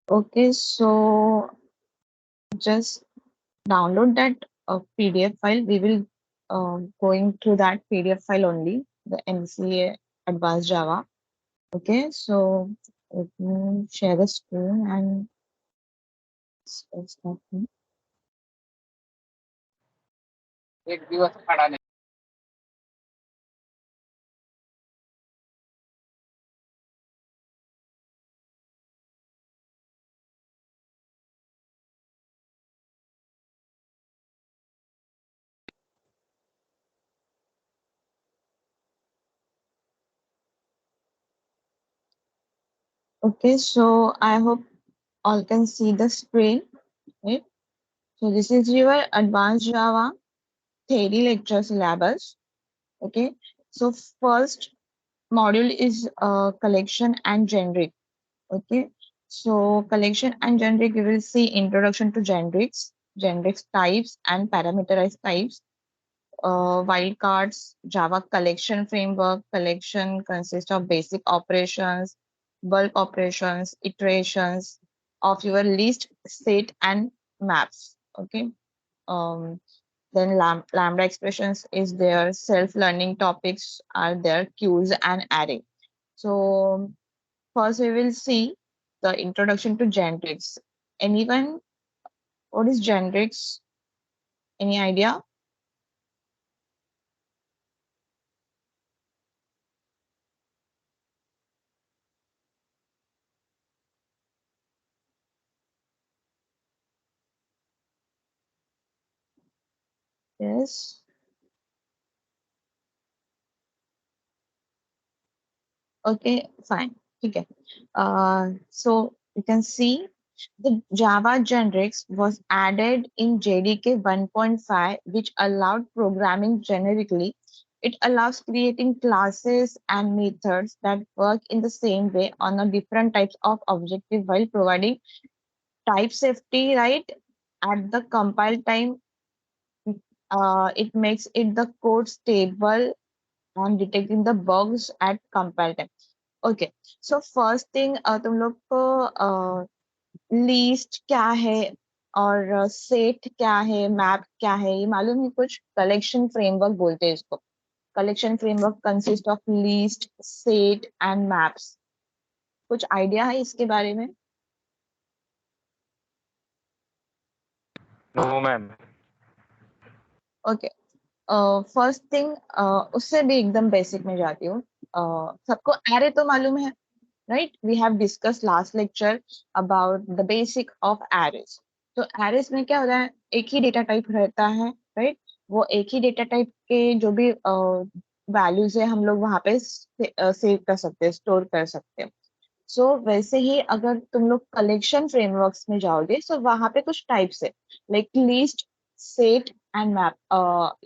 Okay, so just download that PDF file. We will going through that PDF file only, the MCA Advanced Java. Okay, so let me share the screen and start. एक दिवस खड़ा नहीं. Okay, so I hope all can see the screen, right? So this is your Advanced Java theory lecture syllabus. Okay, so first module is collection and generic. Okay, so collection and generic, you will see introduction to generics, generics types and parameterized types, wildcards, Java collection framework. Collection consists of basic operations, bulk operations, iterations of your list, set, and maps. Okay. Um, then lambda expressions is there, self-learning topics are there, queues and array. So first we will see the introduction to generics. Anyone, what is generics? Any idea? Yes. Okay, fine. Okay. So you can see the Java generics was added in JDK 1.5, which allowed programming generically. It allows creating classes and methods that work in the same way on a different types of objective while providing type safety, right? At the compile time, it makes it the code stable and detecting the bugs at compile time. Okay so first thing तुम लोग को least क्या है और set क्या है, map क्या है, ये मालूम है? कुछ कलेक्शन फ्रेमवर्क बोलते हैं इसको. Collection framework consist of least, set and maps. कुछ आइडिया है इसके बारे में? No, ma'am. Okay. First thing, उससे भी एकदम बेसिक में जाती हूँ. सबको एरे तो मालूम है, right? We have discussed last lecture about the basic of arrays. तो arrays में क्या होता है? एक ही डेटा टाइप रहता है, right? वो एक ही डेटा टाइप के जो भी वैल्यूज है हम लोग वहां पे सेव कर सकते हैं, स्टोर कर सकते हैं. सो वैसे ही अगर तुम लोग कलेक्शन फ्रेमवर्क्स में जाओगे, सो वहां पे कुछ टाइप्स है, like list, set and map.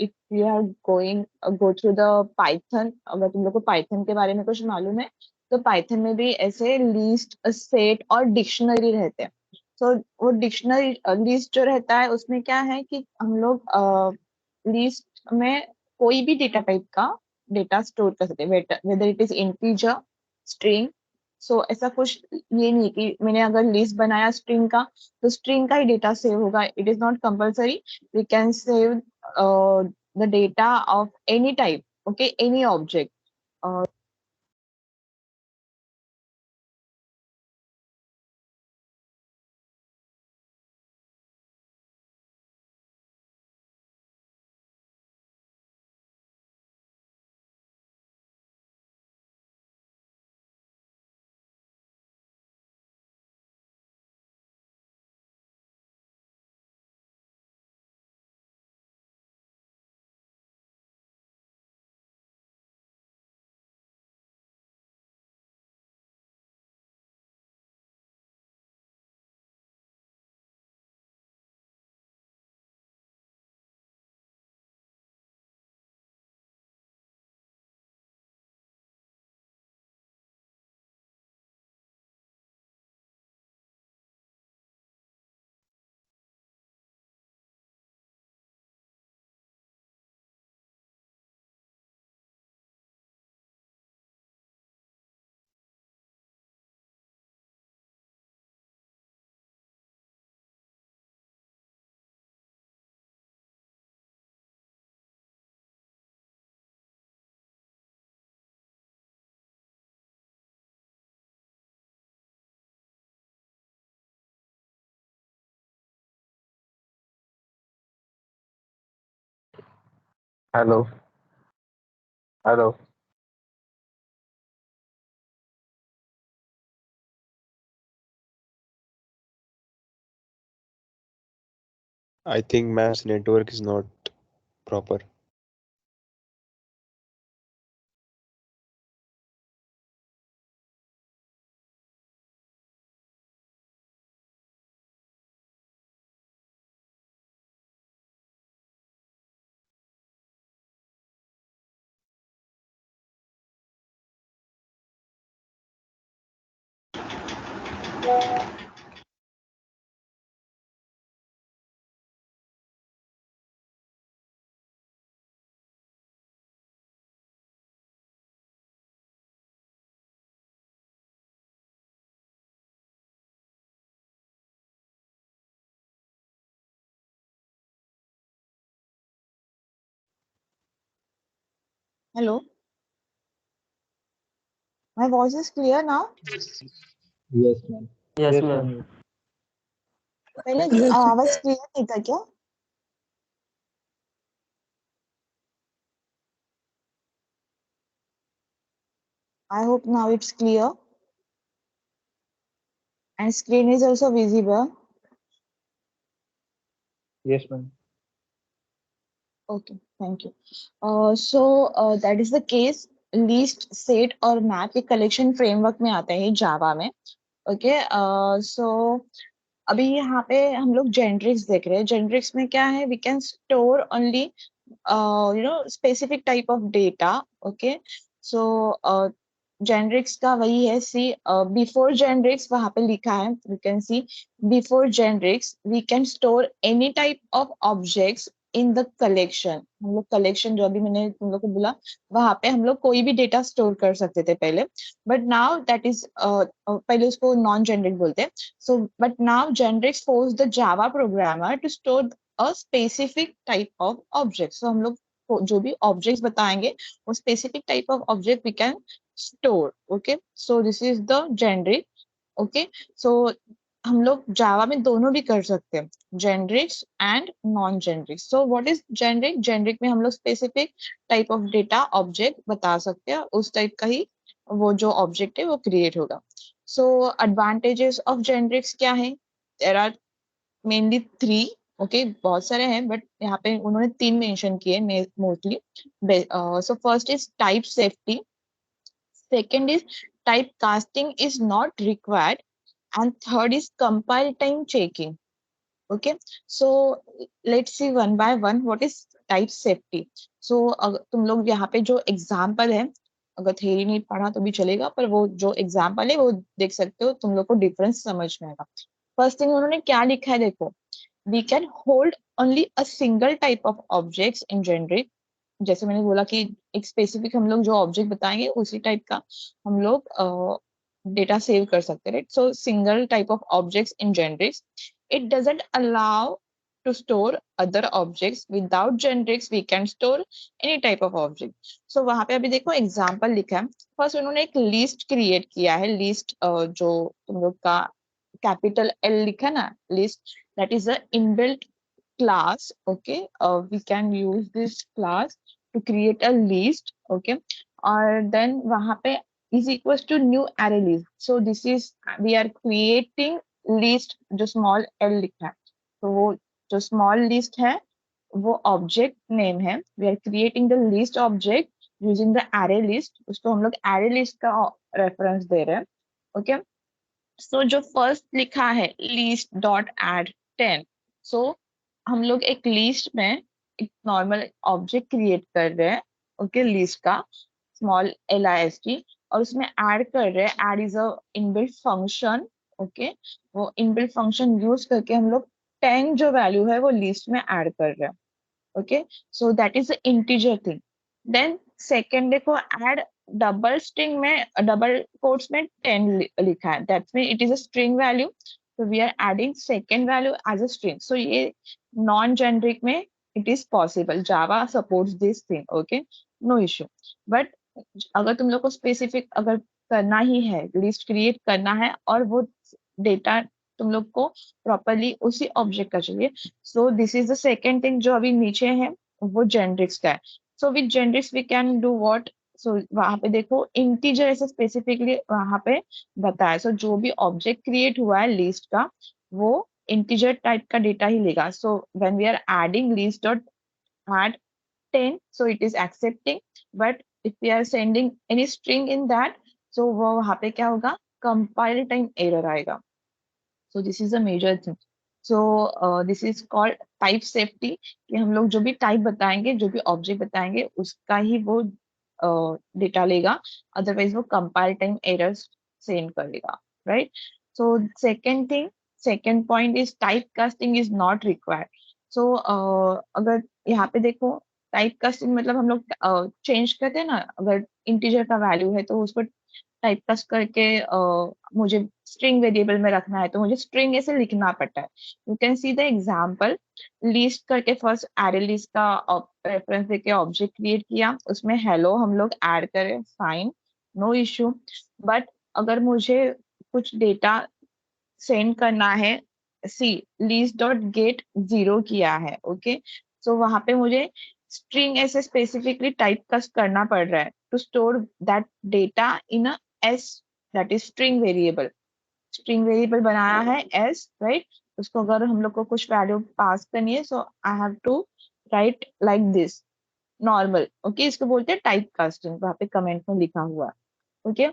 If you are going go through the Python, अगर तुम लोग को पाइथन के बारे में कुछ मालूम है, तो पाइथन में भी ऐसे लिस्ट, सेट और डिक्शनरी रहते हैं. सो वो डिक्शनरी लिस्ट जो रहता है उसमें क्या है कि हम लोग लिस्ट में कोई भी डेटा टाइप का डेटा स्टोर कर सकते हैं, whether it is integer, string. So ऐसा कुछ ये नहीं है कि मैंने अगर लिस्ट बनाया स्ट्रिंग का, तो स्ट्रिंग का ही डेटा सेव होगा. It is not compulsory. We can save the data of any type. Okay, any object. Hello hello. I think ma'am's network is not proper. Hello, my voice is clear now. Yes, ma'am. Yes, ma'am. पहले आवाज clear नहीं था क्या? I hope now it's clear and screen is also visible. Yes, ma'am. Okay, thank you. So that is the case. List, set और map एक collection framework में आता है Java में. Okay, so अभी यहाँ पे हम लोग generics देख रहे हैं. Generics में क्या है? We can store only specific type of data. Okay, so generics का वही है. See, before generics वहाँ पे लिखा है. You can see before generics we can store any type of objects in the collection. हम लोग कलेक्शन जो अभी मैंने तुम लोग को बोला वहां पे हम लोग कोई भी डेटा स्टोर कर सकते थे पहले, बट नाउ दैट इज पहले उसको नॉन जेनरिक बोलते हैं. So but now generics force the Java programmer to store a specific type of object. So हम लोग जो भी ऑब्जेक्ट्स बताएंगे वो specific type of object we can store. Okay, so this is the generic. Okay, so हम लोग Java में दोनों भी कर सकते हैं, generics and non generic. So what is generic? Generic में हम लोग specific type of data object बता सकते हैं, उस टाइप का ही वो जो ऑब्जेक्ट है वो क्रिएट होगा. सो एडवांटेजेस ऑफ जेनरिक्स क्या है? There are mainly three. Okay, बहुत सारे हैं बट यहाँ पे उन्होंने तीन मेंशन किए mostly. So first is type safety, second is type casting is not required, and third is compile time checking. Okay, so let's see one by one what is type safety. So तुम लोग यहाँ पे जो example है, अगर theory नहीं पढ़ा तो भी चलेगा, पर वो जो एग्जाम्पल है वो देख सकते हो, तुम लोग को डिफरेंस समझ में आएगा. फर्स्ट थिंग उन्होंने क्या लिखा है देखो, we can hold only a single type of objects in generic. जैसे मैंने बोला कि एक स्पेसिफिक हम लोग जो ऑब्जेक्ट बताएंगे उसी टाइप का हम लोग डेटा सेव कर सकते हैं, right. So single type of objects in generics. It doesn't allow to store other objects. Without generics we can store any type of object. So वहां पे अभी देखो एग्जांपल लिखा है. फर्स्ट उन्होंने एक लिस्ट क्रिएट किया है. लिस्ट जो तुम लोग का कैपिटल एल लिखा ना, list, that is a inbuilt class. Okay, we can use this class to create a list. Okay, और then वहां पे is equals to new array list. So this is we are creating list जो small l लिखा है. तो वो जो small list है वो object name है. We are creating the list object using the array list. उसको हम लोग array list का reference दे रहे हैं. Okay, सो जो फर्स्ट लिखा है लिस्ट डॉट एड 10. सो हम लोग एक लिस्ट में एक नॉर्मल ऑब्जेक्ट क्रिएट कर रहे हैं. ओके, लिस्ट का स्मॉल LIST, और उसमें ऐड कर रहे हैं. Add is a inbuilt function. Okay, वो इनबिल्ट फंक्शन यूज करके हम लोग 10 जो वैल्यू है वो लिस्ट में ऐड कर रहे हैं. okay, so that is the integer thing. Then second देखो add double string में double quotes में 10 लिखा है, that means it is a string value, so we are adding second value as a string. So ये non generic में it is possible, Java supports this thing. Okay, no issue. But अगर तुम लोग को specific अगर करना ही है, list create करना है और वो डेटा तुम लोग को प्रॉपरली उसी ऑब्जेक्ट का चाहिए, so this is the second thing जो अभी नीचे है वो जेनरिक्स का है. So with generics we can do what, so वहां पे देखो इंटीजर ऐसे स्पेसिफिकली वहां पे बताया, सो जो भी ऑब्जेक्ट क्रिएट हुआ है लिस्ट का वो इंटीजर टाइप का डेटा ही लेगा. So when we are adding list dot add 10, so it is accepting, but if we are sending any string in that, so वो वहां पे क्या होगा, compile time error आएगा. So this is a major thing. So this is called type safety, कि हम लोग जो भी टाइप बताएंगे, जो भी ऑब्जेक्ट बताएंगे उसका ही वो डेटा लेगा, अदरवाइज वो कंपाइल टाइम एरर्स सेंड करेगा, right. So second thing, second point is type casting is not required. So अगर यहाँ पे देखो टाइप कास्टिंग मतलब हम लोग चेंज करते हैं ना, अगर इंटीजर का वैल्यू है तो उसको टाइपकास्ट करके मुझे स्ट्रिंग वेरिएबल में रखना है तो मुझे स्ट्रिंग ऐसे लिखना पड़ता है. You can see the example, list करके फर्स्ट एरे लिस्ट का रेफरेंस देके ऑब्जेक्ट क्रिएट किया, उसमें हेलो हम लोग ऐड करें, फाइन, नो इश्यू. बट अगर मुझे कुछ डेटा सेंड करना है, सी लिस्ट डॉट गेट 0 किया है, ओके. सो वहां पे मुझे स्ट्रिंग ऐसे स्पेसिफिकली टाइप कास्ट करना पड़ रहा है to store that data in a s, that is string variable. String variable बनाया है एस, राइट. उसको अगर हम लोग को कुछ वैल्यू पास करनी है, so I have to write like this, normal, okay. इसको बोलते हैं टाइप कास्टिंग, वहां पे कमेंट में लिखा हुआ है, ओके.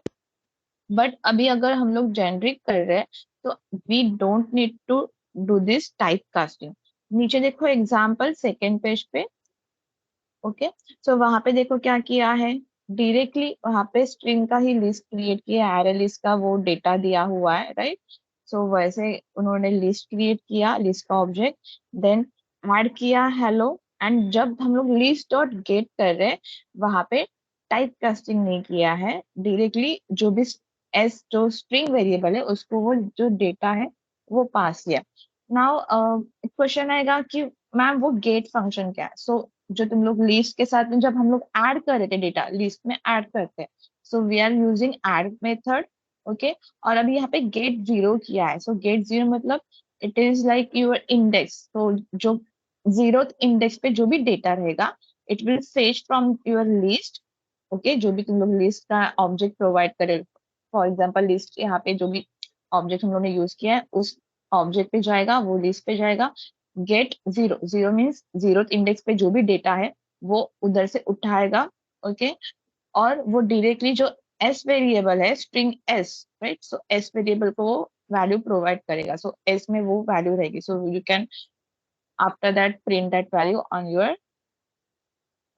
बट अभी अगर हम लोग जेनरिक कर रहे हैं तो we don't need to do this type casting. नीचे देखो एग्जाम्पल सेकेंड पेज पे, ओके. सो वहां पे देखो क्या किया है, डायरेक्टली वहां पे स्ट्रिंग का ही लिस्ट क्रिएट किया, एरे लिस्ट का वो डेटा दिया हुआ है, राइट. सो वैसे उन्होंने लिस्ट क्रिएट किया, लिस्ट का ऑब्जेक्ट, देन ऐड किया हेलो, एंड जब हम लोग लिस्ट डॉट गेट कर रहे हैं वहां पे टाइप कास्टिंग नहीं किया है, डायरेक्टली जो भी एस जो स्ट्रिंग वेरिएबल है उसको वो जो डेटा है वो पास किया. नाउ क्वेश्चन आएगा कि मैम वो गेट फंक्शन क्या है. सो जो तुम लोग लिस्ट के साथ में जब हम लोग ऐड कर रहे थे डेटा, लिस्ट में ऐड करते हैं, so we are using add method, okay. और अभी यहाँ पे गेट 0 किया है, सो गेट 0 मतलब it is like your index. तो जो 0th इंडेक्स पे जो भी डेटा रहेगा it will fetch from your list, okay. जो भी तुम लोग लिस्ट का ऑब्जेक्ट प्रोवाइड करे, फॉर एग्जाम्पल लिस्ट यहाँ पे जो भी ऑब्जेक्ट हम लोगों ने यूज किया है उस ऑब्जेक्ट पे जाएगा, वो लिस्ट पे जाएगा. गेट 0, 0 मीन्स 0th इंडेक्स पे जो भी डेटा है वो उधर से उठाएगा, ओके. और वो डायरेक्टली जो एस वेरिएबल है स्ट्रिंग एस, राइट. सो एस वेरिएबल को वो वैल्यू प्रोवाइड करेगा, सो एस में वो वैल्यू रहेगी, so you can after that print that value on your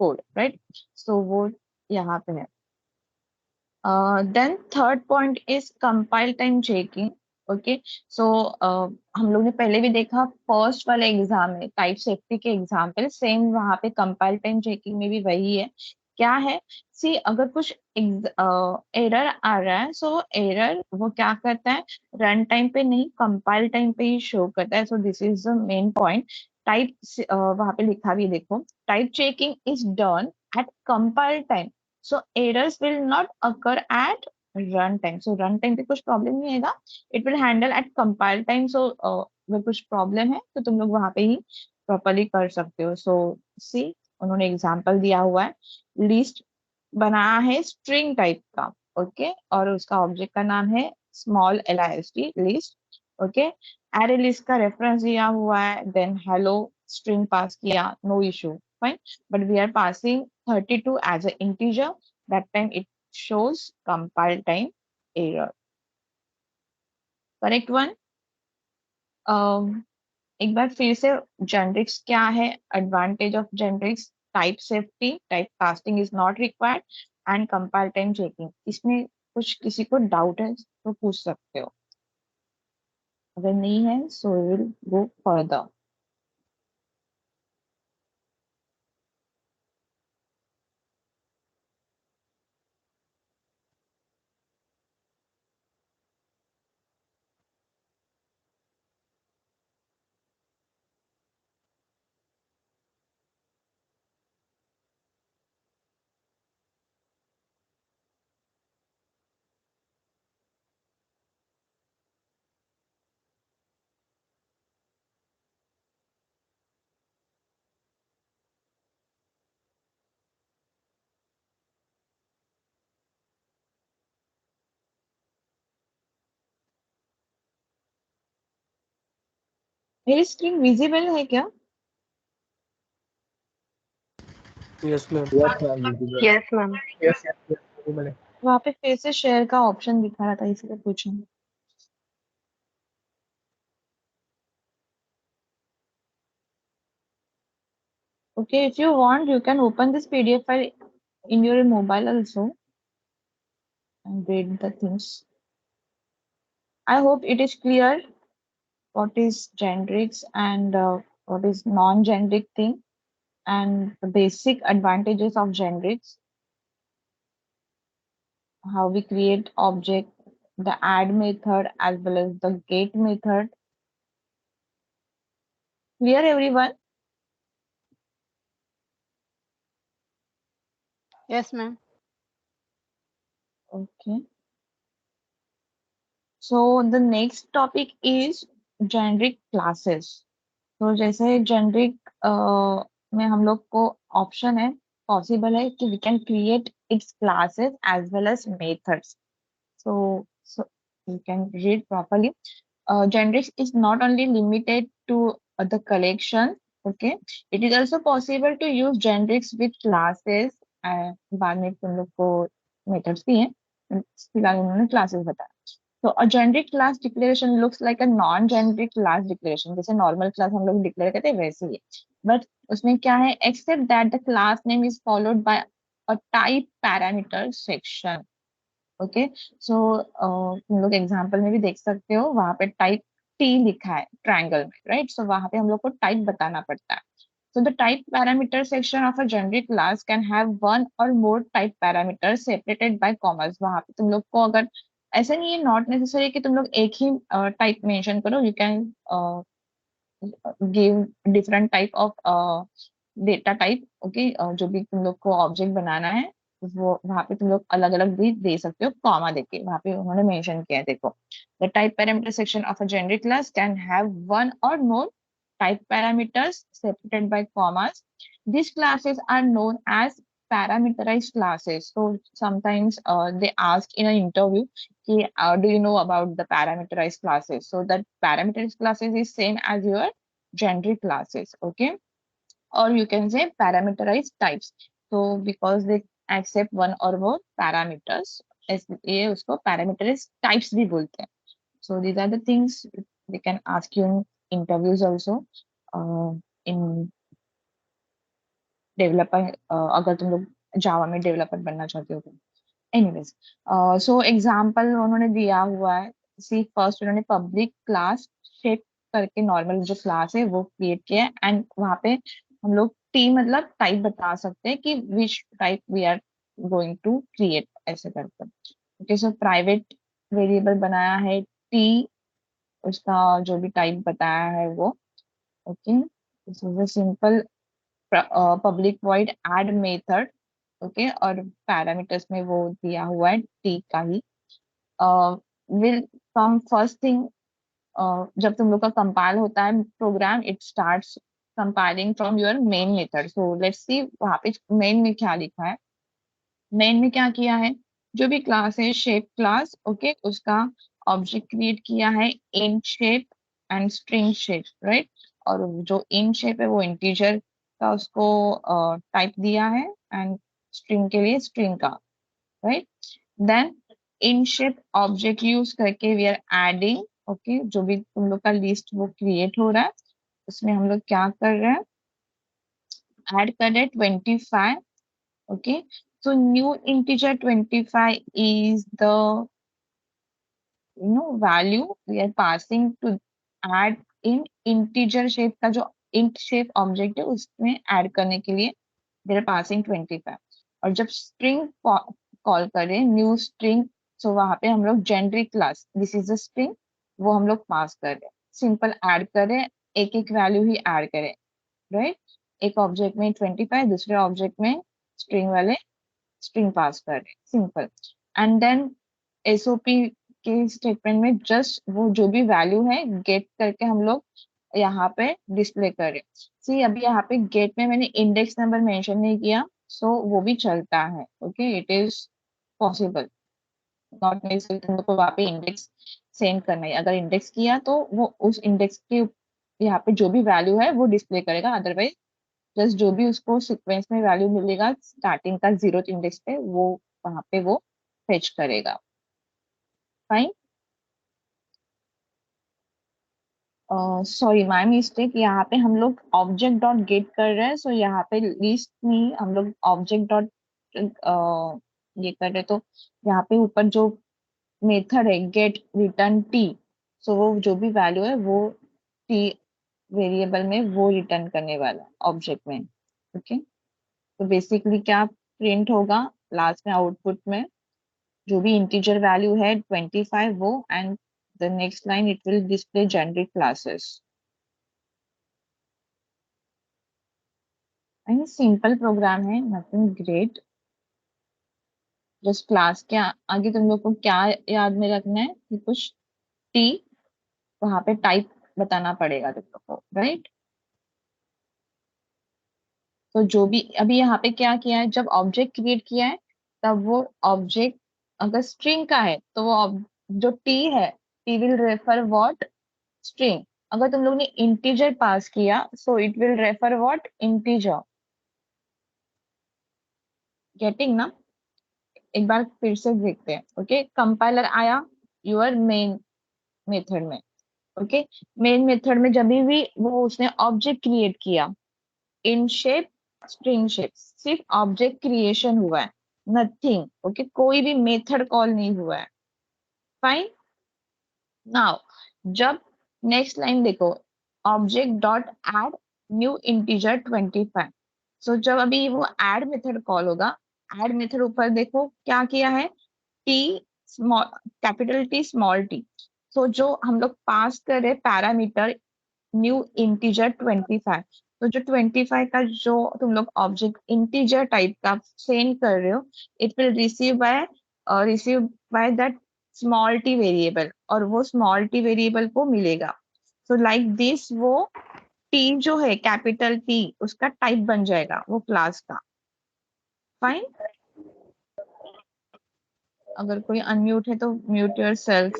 code, right. So वो यहाँ पे है. Then third point is compile time checking, okay. So हम लोग ने पहले भी देखा फर्स्ट वाले एग्जाम में टाइप सेफ्टी के एग्जाम्पल सेम वहां पे कंपाइल टाइम चेकिंग में भी वही है. क्या है, सी अगर कुछ एरर आ रहा है, सो एरर वो क्या करता है, रन टाइम पे नहीं कंपाइल टाइम पे ही शो करता है. सो this is the main point. Type वहां पे लिखा भी देखो, type checking is done at compile time, so errors will not occur at runtime. So runtime पे कुछ प्रॉब्लम नहीं आएगा, it will handle at compile time. So अगर कुछ प्रॉब्लम है तो तुम लोग वहां पे ही प्रॉपरली कर सकते हो. सो सी उन्होंने एग्जांपल दिया हुआ है, लिस्ट बनाया है स्ट्रिंग टाइप का, ओके. और उसका ऑब्जेक्ट का नाम है small list list, okay. Array list का रेफरेंस दिया हुआ है, देन हेलो स्ट्रिंग पास किया, no issue, fine. But we are passing 32 as an integer. That time it shows compile time error. Correct one. एक बार फिर से जेनरिक्स क्या है, advantage of generics, type safety, type casting is not required, and compile time checking. इसमें कुछ किसी को doubt है तो पूछ सकते हो, अगर नहीं है सो विल गो फर्दर. मेरी स्क्रीन विजिबल है क्या? Yes, ma'am. Yes, ma'am. Visible. Yes, ma'am. Yes, yes, yes. Visible. वहाँ पे फिर से शेयर का ऑप्शन दिखा रहा था, इसलिए पूछा। Okay, if you want, you can open this PDF file in your mobile also and read the things. I hope it is clear what is generics and what is non-generic thing and the basic advantages of generics, how we create object, the add method as well as the get method. Clear everyone? Yes, ma'am. Okay. So the next topic is generic classes. तो जैसे generic में हम लोग को option है, possible है कि we can create its classes as well as methods. So you can read properly. Generics is not only limited to the collection. Okay, it is also possible to use generics with classes. बाद में तुम लोग को methods भी हैं, फिलहाल उन्होंने classes बताया. So a generic class declaration looks like a non-generic class declaration. जैसे normal class हम लोग declare करते हैं वैसे ही है. But उसमें क्या है? Except that the class name is followed by a type parameter section. Okay, so तुम लोग एग्जांपल में भी देख सकते हो, वहां पे टाइप टी लिखा है ट्रायंगल में, राइट? सो वहां पे हम लोग को टाइप बताना पड़ता है. So the type parameter section of a generic class can have one or more type parameters separated by commas. वहां पे तुम लोग को अगर ऐसा नहीं है, नॉट नेसेसरी कि तुम लोग एक ही टाइप मेंशन करो. You can give different type of data type. Okay, जो भी तुम लोग को ऑब्जेक्ट बनाना है वो वहां पे तुम लोग अलग अलग भी दे सकते हो, कॉमा देके. वहां पे उन्होंने मेंशन किया है, देखो. The type parameter section of a generic class can have one और मोर type parameters separated by commas. These classes are known as parameterized classes. So sometimes they ask in an interview, do you know about the parameterized classes? So that parameterized classes is same as your generic classes. Okay, or you can say parameterized types. So because they accept one or more parameters, इसलिए उसको parameterized types भी बोलते हैं. So these are the things they can ask you in interviews also. In developer, अगर तुम लोग Java में developer बनना चाहते हो तो. एनीवेज, सो एग्जांपल उन्होंने दिया हुआ है. सी फर्स्ट उन्होंने पब्लिक क्लास शेप करके नॉर्मल जो क्लास है वो क्रिएट किया है, एंड वहां पे हम लोग टी मतलब टाइप बता सकते हैं कि which type we are going to create, ऐसे करके. ओके, सो प्राइवेट वेरिएबल बनाया है टी, उसका जो भी टाइप बताया है वो. Okay, this is a simple public void add method. Okay, और पैरामीटर्स में वो दिया हुआ है टी का ही. विल कम फर्स्ट थिंग, जब तुम लोग का कंपाइल होता है program, it starts compiling from your main method. So let's see वहां पे मेन में क्या लिखा है. मेन में क्या किया है, जो भी क्लास है शेप क्लास, ओके, उसका ऑब्जेक्ट क्रिएट किया है in shape and string shape, right? और जो इन शेप है वो इंटीजर का उसको टाइप दिया है, एंड स्ट्रिंग के लिए स्ट्रिंग का, right? Then in shape object use करके वी आर एडिंग. ओके, जो भी तुम लोग का लिस्ट वो क्रिएट हो रहा है, उसमें हम लोग क्या कर रहे हैं, ऐड कर रहे हैं 25. Okay, so new integer 25 is the value we are passing to add in integer shape का जो int shape object है उसमें add करने के लिए they are passing 25. और जब string कॉल करें new string, so वहां पे हम लोग generic class this is a string वो हम लोग पास कर रहे हैं. सिंपल ऐड करें, एक एक वैल्यू ही ऐड करें, राइट? एक ऑब्जेक्ट में 25, दूसरे ऑब्जेक्ट में स्ट्रिंग वाले स्ट्रिंग पास कर रहे हैं, सिंपल. एंड देन एसओपी के स्टेटमेंट में जस्ट वो जो भी वैल्यू है गेट करके हम लोग यहाँ पे डिस्प्ले करें. सी अभी यहाँ पे गेट में मैंने इंडेक्स नंबर मेंशन नहीं किया, सो वो भी चलता है. Okay, it is possible, not necessary तुम लोग को वहाँ पे इंडेक्स सेंड करना है. अगर इंडेक्स किया तो वो उस इंडेक्स के यहाँ पे जो भी वैल्यू है वो डिस्प्ले करेगा, अदरवाइज जस्ट जो भी उसको सीक्वेंस में वैल्यू मिलेगा स्टार्टिंग का 0th इंडेक्स पे वो वहां पे वो फेच करेगा। फाइन। सॉरी माय मिस्टेक, यहाँ पे हम लोग ऑब्जेक्ट डॉट गेट कर रहे हैं, सो यहाँ पे लिस्ट में हम लोग ऑब्जेक्ट डॉट ये कर रहे हैं, तो यहाँ पे ऊपर जो मेथड है गेट रिटर्न टी, सो वो जो भी वैल्यू है वो टी वेरिएबल में वो रिटर्न करने वाला ऑब्जेक्ट में। ओके, तो बेसिकली क्या प्रिंट होगा लास्ट में आउटपुट में, जो भी इंटीजर वैल्यू है 25 वो, and the next line it will display generic classes. And simple program है, नथिंग ग्रेट। जस्ट क्लास के आगे तुम लोग को क्या याद में रखना है कि कुछ टी वहां पे टाइप बताना पड़ेगा तुम लोग को, राइट। तो जो भी अभी यहाँ पे क्या किया है, जब ऑब्जेक्ट क्रिएट किया है तब वो ऑब्जेक्ट अगर स्ट्रिंग का है तो वो जो टी है T will refer what string. अगर तुम लोग ने इंटीजर पास किया सो it will refer what integer. Getting ना। एक बार फिर से देखते हैं। ओके, कंपाइलर आया यूर मेन मेथड में। ओके, मेन मेथड में जब भी वो उसने ऑब्जेक्ट क्रिएट किया इन शेप स्ट्रिंग शेप, सिर्फ ऑब्जेक्ट क्रिएशन हुआ है, नथिंग। ओके, कोई भी मेथड कॉल नहीं हुआ है। फाइन। नाउ जब नेक्स्ट लाइन देखो, object dot add new integer 25, so जब अभी वो एड मेथड कॉल होगा, एड मेथड ऊपर देखो क्या किया है, T small capital T small T, so जो हम लोग पास कर रहे पैरामीटर न्यू इंटीजर 25, तो जो 25 का जो तुम लोग ऑब्जेक्ट इंटीजर टाइप का सेंड कर रहे हो, it will receive by that small T variable, और वो स्मॉल टी वेरिएबल को मिलेगा। सो लाइक दिस वो टी जो है कैपिटल टी उसका टाइप बन जाएगा वो क्लास का। फाइन। अगर कोई अनम्यूट है तो mute yourself.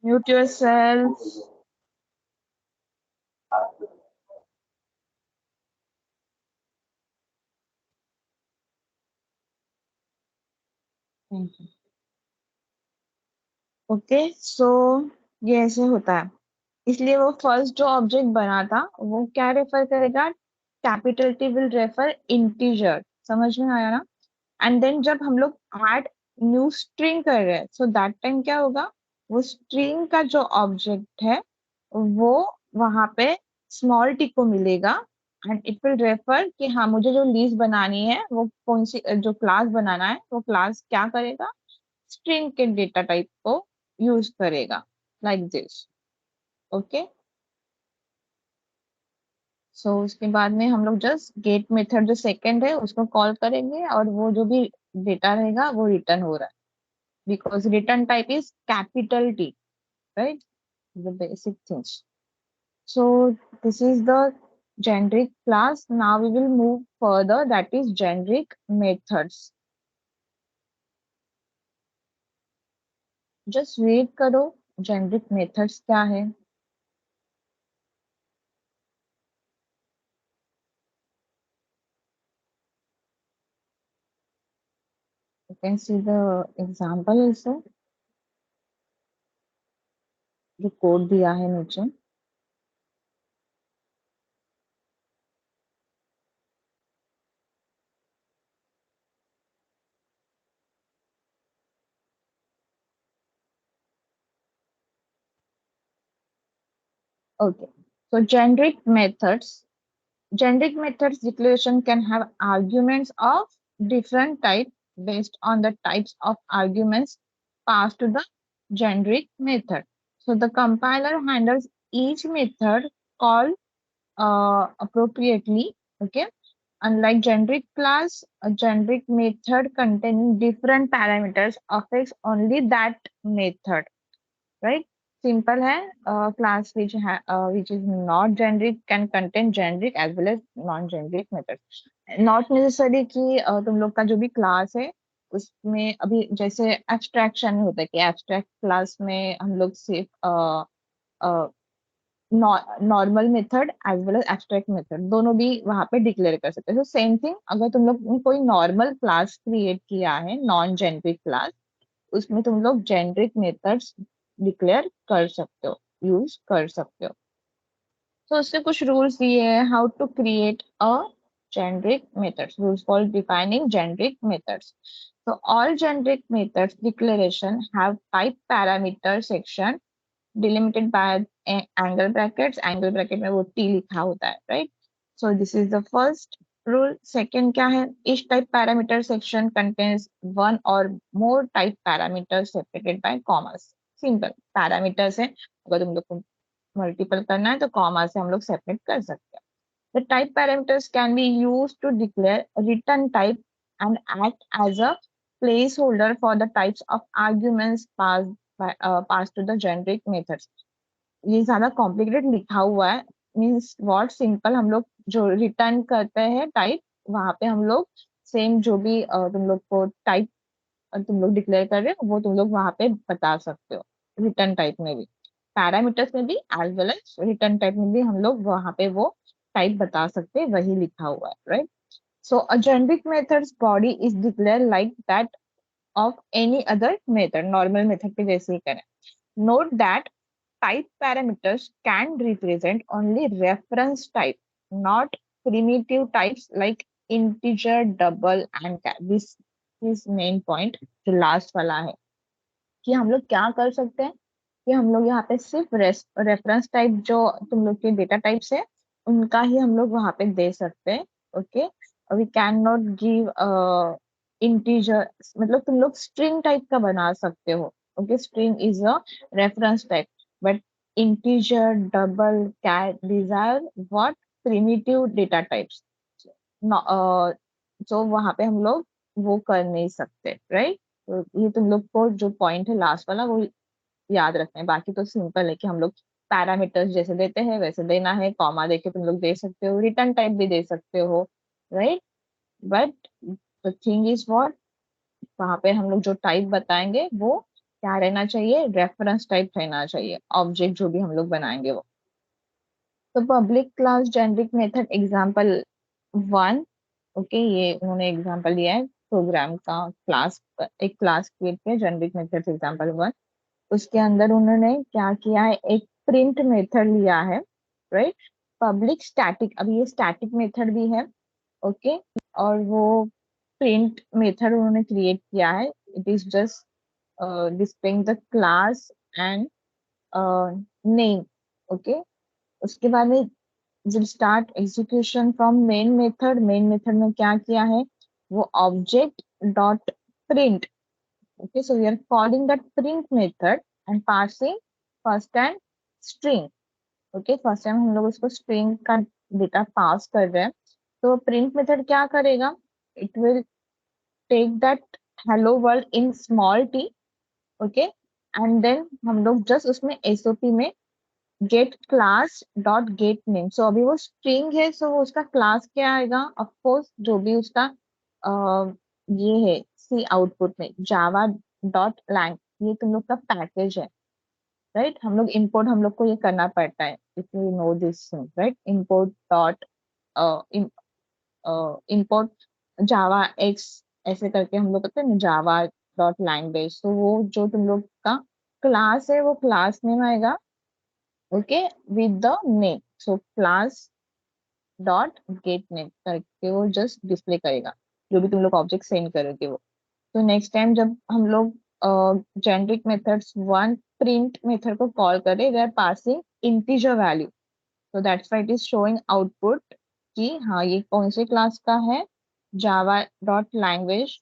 Mute yourself. Okay, so ये ऐसे होता है, इसलिए वो फर्स्ट जो ऑब्जेक्ट बना था वो क्या रेफर करेगा, capital T will refer integer. समझ में आया ना। एंड देन जब हम लोग ऐड न्यू स्ट्रिंग कर रहे हैं सो दैट टाइम क्या होगा, वो स्ट्रिंग का जो ऑब्जेक्ट है वो वहां पे स्मॉल टी को मिलेगा, एंड इट विल रेफर कि हाँ मुझे जो लिस्ट बनानी है वो कौन सी जो क्लास बनाना है वो क्लास क्या करेगा, स्ट्रिंग के डेटा टाइप को यूज करेगा, लाइक दिस। ओके, सो उसके बाद में हम लोग जस्ट गेट मेथड जो सेकंड है उसको कॉल करेंगे, और वो जो भी डेटा रहेगा वो रिटर्न हो रहा है, because return type is capital T, right, the basic things. So this is the generic class. Now we will move further, that is generic methods. Just read करो generic methods क्या है। You can see the example also, जो code दिया है नीचे। Okay, so generic methods declaration can have arguments of different type based on the types of arguments passed to the generic method. So the compiler handles each method call appropriately. Okay, unlike generic class, a generic method containing different parameters affects only that method, right? Simple है. Class which is not generic can contain generic as well as non generic methods. Not necessary कि तुम लोग का जो भी class है उसमें अभी जैसे एब्स्ट्रैक्शन होता है कि एब्स्ट्रैक्ट क्लास में हम लोग सिर्फ normal method as well as abstract method दोनों भी वहां पे डिक्लेयर कर सकते हैं. तो सेम थिंग अगर तुम लोग ने कोई नॉर्मल क्लास क्रिएट किया है नॉन जेनरिक क्लास, उसमें तुम लोग जेनरिक मेथड्स डिक्लेयर कर सकते हो, यूज कर सकते हो. तो उससे कुछ रूल्स दिए हैं how to create a generic methods. Rules for defining generic methods. So all generic methods declaration have type parameter section delimited by angle brackets. Angle bracket में वो t लिखा होता है, right? So this is the first rule. Second क्या है? Each type parameter section contains one or more type parameters separated by commas. Simple parameters है. अगर तुम लोग को मल्टीपल करना है तो कॉमा से हम लोग सेपरेट कर सकते हैं. The type parameters can be used to declare return type and act as a placeholder for the types of arguments passed to the generic methods. ये ज्यादा कॉम्प्लिकेटेड लिखा हुआ है. मीन्स व्हाट सिंपल हम लोग जो रिटर्न करते हैं टाइप वहां पे हम लोग सेम जो भी तुम लोग को टाइप तुम लोग डिक्लेयर कर रहे हो वो तुम लोग वहां पे बता सकते हो. रिटर्न टाइप में भी पैरामीटर्स में भी as well as return type में भी हम लोग वहां पे वो टाइप बता सकते हैं, वही लिखा हुआ है, right. So a generic methods body is declare like that of any other method. Normal method के जैसे ही करें. Note that type parameters can represent only reference type, not primitive types like integer, double and char. This is main point जो last वाला है कि हम लोग क्या कर सकते हैं कि हम लोग यहाँ पे सिर्फ रेफरेंस टाइप जो तुम लोग के डेटा टाइप्स है उनका ही हम लोग वहां पे दे सकते हैं. Okay, we can not give integer. मतलब तुम लोग स्ट्रिंग टाइप का बना सकते हो. Okay, string is a reference type but integer, double, char, these are what primitive data types. So वहां पे हम लोग वो कर नहीं सकते, राइट. तो ये तुम लोग को जो पॉइंट है लास्ट वाला वो याद रखना है. बाकी तो सिंपल है कि हम लोग पैरामीटर्स जैसे देते हैं वैसे देना है. कॉमा देके तुम लोग दे सकते हो, रिटर्न टाइप भी दे सकते हो, right. But the thing is what वहां पे हम लोग जो टाइप बताएंगे वो क्या रहना चाहिए? रेफरेंस टाइप रहना चाहिए. ऑब्जेक्ट जो भी हम लोग बनाएंगे वो. तो public class generic method example 1. Okay, ये उन्होंने एग्जांपल लिया है प्रोग्राम का. क्लास एक क्लास क्रिएट किया जेनरिक मेथड एग्जांपल 1. उसके अंदर उन्होंने क्या किया है? एक प्रिंट मेथड लिया है, राइट. Public static. अभी ये स्टैटिक मेथड भी है, ओके. और वो प्रिंट मेथड उन्होंने क्रिएट किया है. It is just displaying the class and name. Okay, उसके बाद में जब start execution from main method. Main method में क्या किया है? वो object dot print. Okay, so we are calling that print method and passing first and string. Okay, first time हम लोग उसको string का डेटा पास कर रहे हैं. तो print method क्या करेगा? It will take that hello world in small t. Okay, and then हम लोग just उसमें SOP में get class dot get name. So अभी वो string है, so वो उसका class क्या आएगा? Of course जो भी उसका ये है सी आउटपुट में जावा डॉट लैंग, ये तुम लोग का पैकेज है, राइट. हम लोग इंपोर्ट हम लोग को ये करना पड़ता है. If you know this, right. Import dot import Java x ऐसे करके हम लोग करते हैं जावा डॉट लैंग्वेज. तो वो जो तुम लोग का क्लास है वो क्लास नेम आएगा, okay, with the name. So class dot gate name करके वो जस्ट डिस्प्ले करेगा जो भी तुम लोग ऑब्जेक्ट सेंड करोगे वो. तो नेक्स्ट टाइम जब हम लोग जेनरिक मेथड्स 1 प्रिंट मेथड को कॉल करें, वे आर पासिंग इंटीजर वैल्यू. तो that's why it is showing output कि हाँ ये कौन से क्लास का है? Java dot language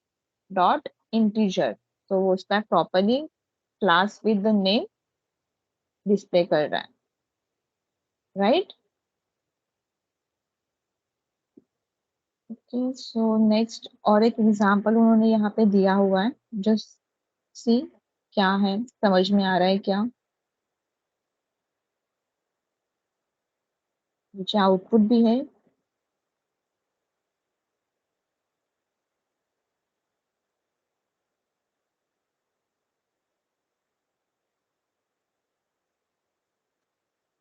dot integer. तो वो उसका properly class with the name display कर रहा है, राइट. ओके, सो नेक्स्ट और एक एग्जांपल उन्होंने यहाँ पे दिया हुआ है. जस्ट सी क्या है, समझ में आ रहा है क्या? नीचे आउटपुट भी है।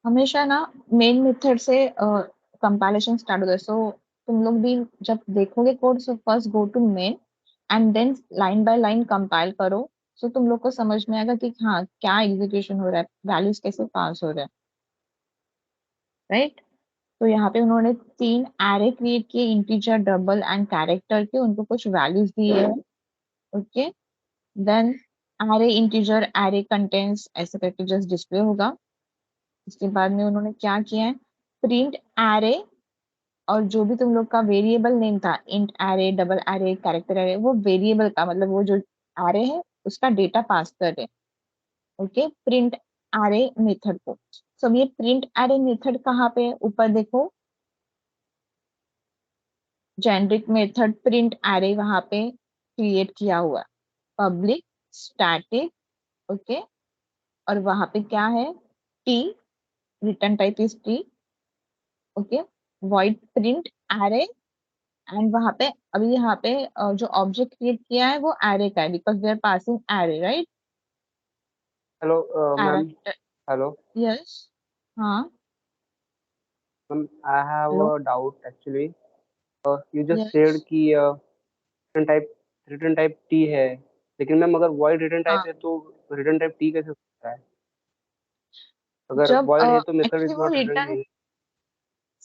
हमेशा ना मेन मेथड से कंपाइलेशन स्टार्ट होता है। सो तुम लोग भी जब देखोगे code, so first go to main and then line by line compile करो। सो तुम लोग को समझ में आएगा कि हाँ क्या एग्जीक्यूशन हो रहा है, वैल्यूज कैसे पास हो रहे हैं, राइट। तो यहाँ पे उन्होंने 3 एरे क्रिएट किए, इंटीजर, डबल एंड कैरेक्टर के, उनको कुछ वैल्यूज दिए हैं। Okay, then array integer, array contents ऐसे करके जस्ट डिस्प्ले होगा। इसके बाद में उन्होंने क्या किया है, प्रिंट एरे, और जो भी तुम लोग का वेरिएबल नेम था, int array, double array, character array, वो वेरिएबल का मतलब वो जो एरे है उसका डेटा पास कर रहे। ओके, प्रिंट एरे मेथड को। सब ये प्रिंट एरे मेथड कहाँ पे है? ऊपर देखो, जेनरिक मेथड प्रिंट एरे वहां पे क्रिएट किया हुआ है, पब्लिक स्टैटिक। ओके, और वहां पे क्या है, T, return type is T. Okay, void print array, and वहां पे अभी यहाँ पे जो ऑब्जेक्ट क्रिएट किया है वो एरे का है, because we are passing array, right. Hello, ma'am. Character, Hello, yes, हाँ, ma'am. I have hello, a doubt actually. You just yes, said कि रिटर्न टाइप T है, लेकिन मैम अगर void रिटर्न टाइप हाँ। है तो रिटर्न टाइप T कैसे हो सकता है? अगर जब void है तो मेथड एक्चुअली इज वो not return, returning.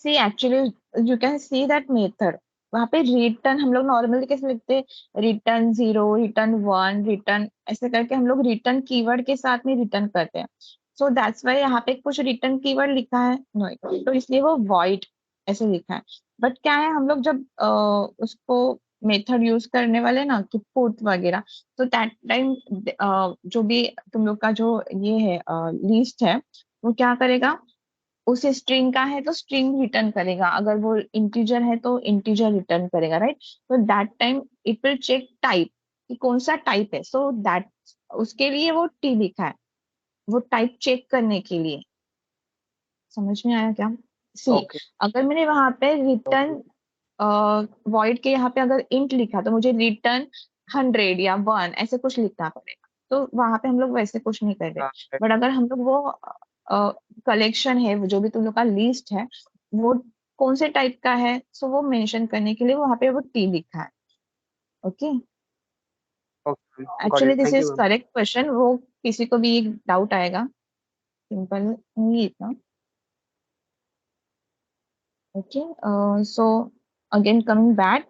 See actually you can see that method, वहां पे रिटर्न हम लोग नॉर्मली कैसे लिखते हैं, रिटर्न 0, रिटर्न 1, रिटर्न, ऐसे करके हम लोग रिटर्न कीवर्ड के साथ में रिटर्न करते हैं। सो दैट्स वाई यहाँ पे कुछ रिटर्न कीवर्ड लिखा है, नो, तो इसलिए वो वॉइड ऐसे लिखा है। बट क्या है, हम लोग जब उसको मेथड यूज करने वाले ना कि पुट वगैरह, तो दैट टाइम जो भी तुम लोग का जो ये है लिस्ट है, वो क्या करेगा, उस स्ट्रिंग का है तो स्ट्रिंग रिटर्न करेगा, अगर वो इंटीजर है तो इंटीजर रिटर्न करेगा, राइट। तो that time it will check type कि कौन सा टाइप है, सो दैट उसके लिए वो टी लिखा है, वो टाइप चेक करने के लिए। समझ में आया क्या? सी, ओके अगर मैंने वहां पे ओके। रिटर्न वॉइड के यहाँ पे अगर इंट लिखा तो मुझे रिटर्न 100 या 1 ऐसे कुछ लिखना पड़ेगा, तो वहां पे हम लोग वैसे कुछ नहीं कर रहे। बट अगर हम लोग वो कलेक्शन है, वो जो भी तुम लोग का लिस्ट है, वो कौन से टाइप का है, सो वो मेंशन करने के लिए वहां पे वो टी लिखा है। Okay, okay, got actually it, this thank you is ma'am. Correct question, वो किसी को भी एक डाउट आएगा, सिंपल नहीं इतना। Okay, so again coming back,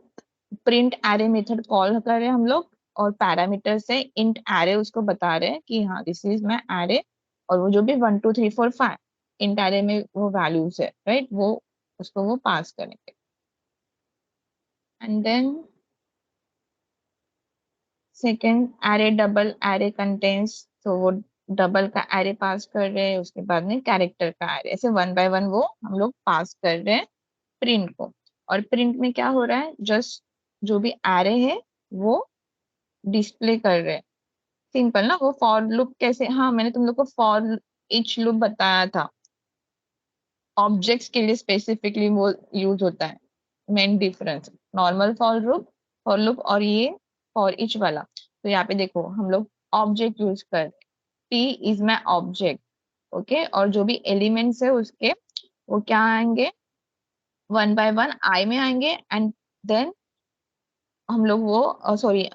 print array method call कर रहे हैं हम लोग, और पैरामीटर से इंट एरे उसको बता रहे हैं कि हाँ दिस इज माई एरे, और वो जो भी 1 2 3 4 5 इंट एरे में वो वैल्यूज है, राइट, वो उसको वो पास करेंगे। And then second array, double array contents, तो वो डबल का एरे पास कर रहे हैं, उसके बाद में कैरेक्टर का एरे, ऐसे वन बाय वन वो हम लोग पास कर रहे हैं प्रिंट को। और प्रिंट में क्या हो रहा है, जस्ट जो भी एरे है वो डिस्प्ले कर रहे हैं। सिंपल ना, वो फॉर लूप कैसे, हाँ मैंने तुम लोग को फॉर इच लूप बताया था, ऑब्जेक्ट्स के लिए स्पेसिफिकली वो यूज होता है। Main difference, normal for loop और ये फॉर इच वाला। तो यहाँ पे देखो हम लोग ऑब्जेक्ट यूज कर, T is my object. Okay, और जो भी एलिमेंट्स है उसके, वो क्या आएंगे, वन बाय वन आई में आएंगे, एंड देन हम लोग वो सॉरी,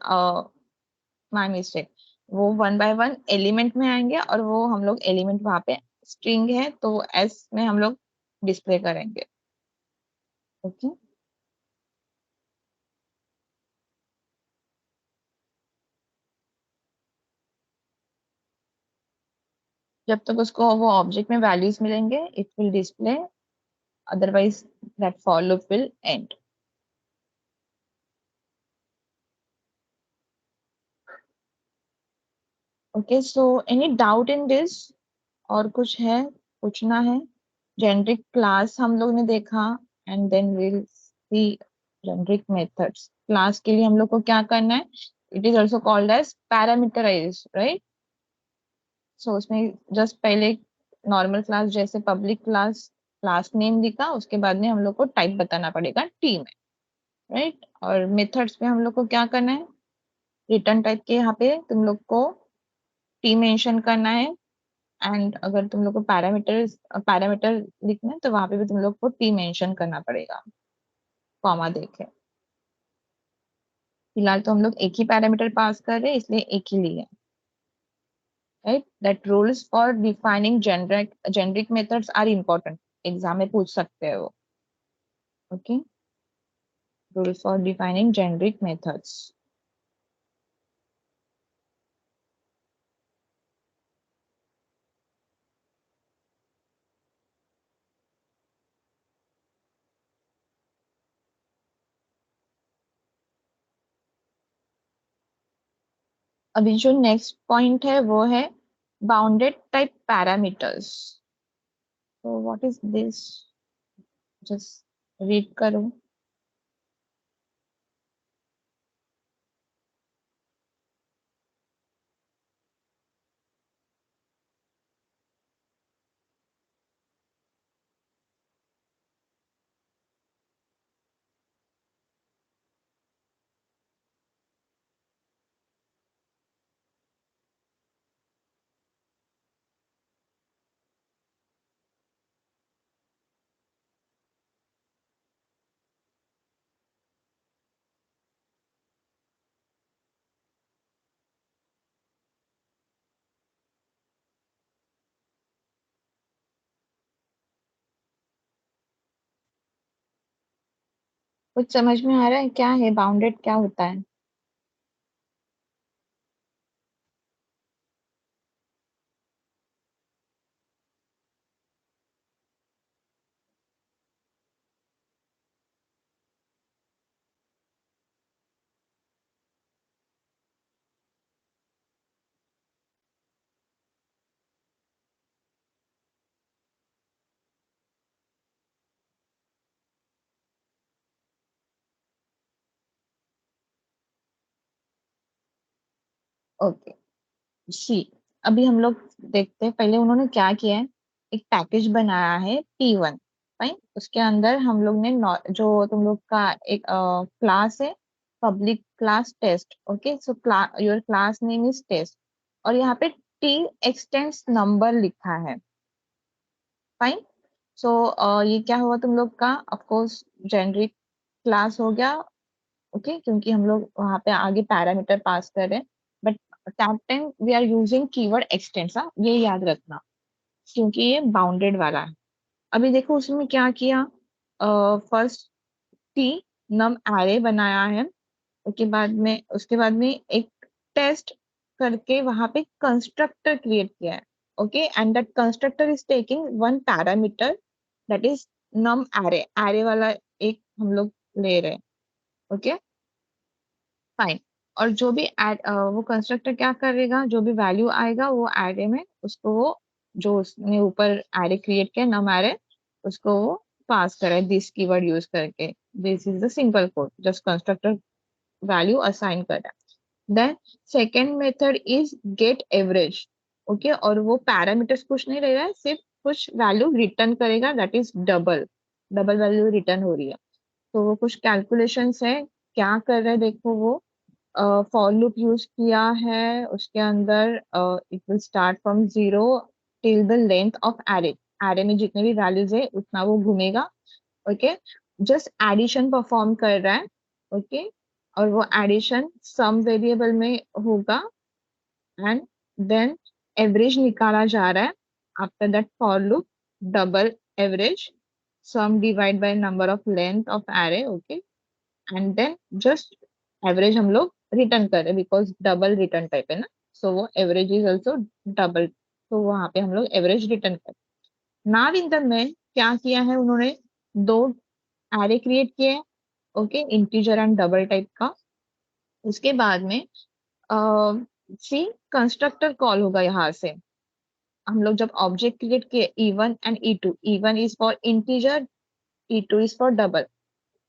माय मिस्टेक, वो वन बाय वन एलिमेंट में आएंगे, और वो हम लोग एलिमेंट वहां पे स्ट्रिंग है तो एस में हम लोग डिस्प्ले करेंगे। ओके, जब तक उसको वो ऑब्जेक्ट में वैल्यूज मिलेंगे it will display, otherwise that for loop will and. Okay, so any doubt in this, और कुछ है, पूछना है? जेनरिक क्लास हम लोग ने देखा, and then will see generic methods. Class के लिए हम लोग को क्या करना है, it is also called as parameterize, right. So उसमें जस्ट पहले नॉर्मल क्लास जैसे पब्लिक क्लास क्लास नेम लिखा, उसके बाद में हम लोग को टाइप बताना पड़ेगा टी में, राइट। और मेथड्स में हम लोग को क्या करना है, रिटर्न टाइप के यहाँ पे तुम लोग को टी मेंशन करना है, एंड अगर तुम लोग को पैरामीटर लिखना है तो वहां पे भी तुम लोग को टी मेंशन करना पड़ेगा, कॉमा देके। फिलहाल तो हम लोग एक ही पैरामीटर पास कर रहे हैं, इसलिए एक ही लिए, right. That rules for defining generic methods are important, exam में पूछ सकते हैं वो, okay. Rules for defining generic methods. अभी जो नेक्स्ट पॉइंट है वो है बाउंडेड टाइप पैरामीटर्स। तो what is this, just read करो। कुछ समझ में आ रहा है क्या है बाउंडेड, क्या होता है? ओके, सी। अभी हम लोग देखते हैं, पहले उन्होंने क्या किया है, एक पैकेज बनाया है P1, फाइन। उसके अंदर हम लोग ने जो तुम लोग का एक क्लास है, public class test, okay. So your class name is test, और यहाँ पे टी एक्सटेंड्स नंबर लिखा है, फाइन। सो ये क्या हुआ तुम लोग का, ऑफकोर्स जेनरिक क्लास हो गया, ओके, क्योंकि हम लोग वहां पे आगे पैरामीटर पास कर रहे हैं, but that time we are using keyword extends, ये याद रखना, क्योंकि ये बाउंडेड वाला है। अभी देखो उसमें क्या किया, फर्स्ट टी नम एरे बनाया है, उसके बाद में एक टेस्ट करके वहां पे कंस्ट्रक्टर क्रिएट किया है, okay. And that constructor is taking one parameter, that is num array, array वाला एक हम लोग ले रहे हैं, ओके, फाइन। और जो भी वो कंस्ट्रक्टर क्या करेगा, जो भी वैल्यू आएगा वो एरे में, उसको वो जो उसने ऊपर एरे क्रिएट किया नम एरे, उसको वो पास करे दिस कीवर्ड यूज करके। This is the simple code, just constructor value assign कर रहा है। Then second method is get average, okay. और वो पैरामीटर्स कुछ नहीं ले रहा है, सिर्फ कुछ वैल्यू रिटर्न करेगा, that is double, double value return हो रही है। तो वो कुछ कैलकुलेशंस है, क्या कर रहे हैं देखो वो, फॉर लूप यूज किया है, उसके अंदर it will start from 0 till the length of array, array में जितने भी वैल्यूज है उतना वो घूमेगा, ओके। जस्ट एडिशन परफॉर्म कर रहा है, ओके। और वो एडिशन सम वेरिएबल में होगा, एंड देन एवरेज निकाला जा रहा है। After that for loop double average, sum divide by number of length of array, okay. And then just average हम लोग रिटर्न कर रहे हैं, बिकॉज डबल रिटर्न टाइप है ना, सो वो एवरेज इज ऑल्सो डबल, तो वहां पे हम लोग एवरेज रिटर्न कर। नाउ इन द मेन क्या किया है उन्होंने, दो एरे क्रिएट किए हैं, okay, integer and double type का। उसके बाद में सी कंस्ट्रक्टर कॉल होगा यहाँ से, हम लोग जब ऑब्जेक्ट क्रिएट किए E1 and E2, E1 is for integer, E2 is for double.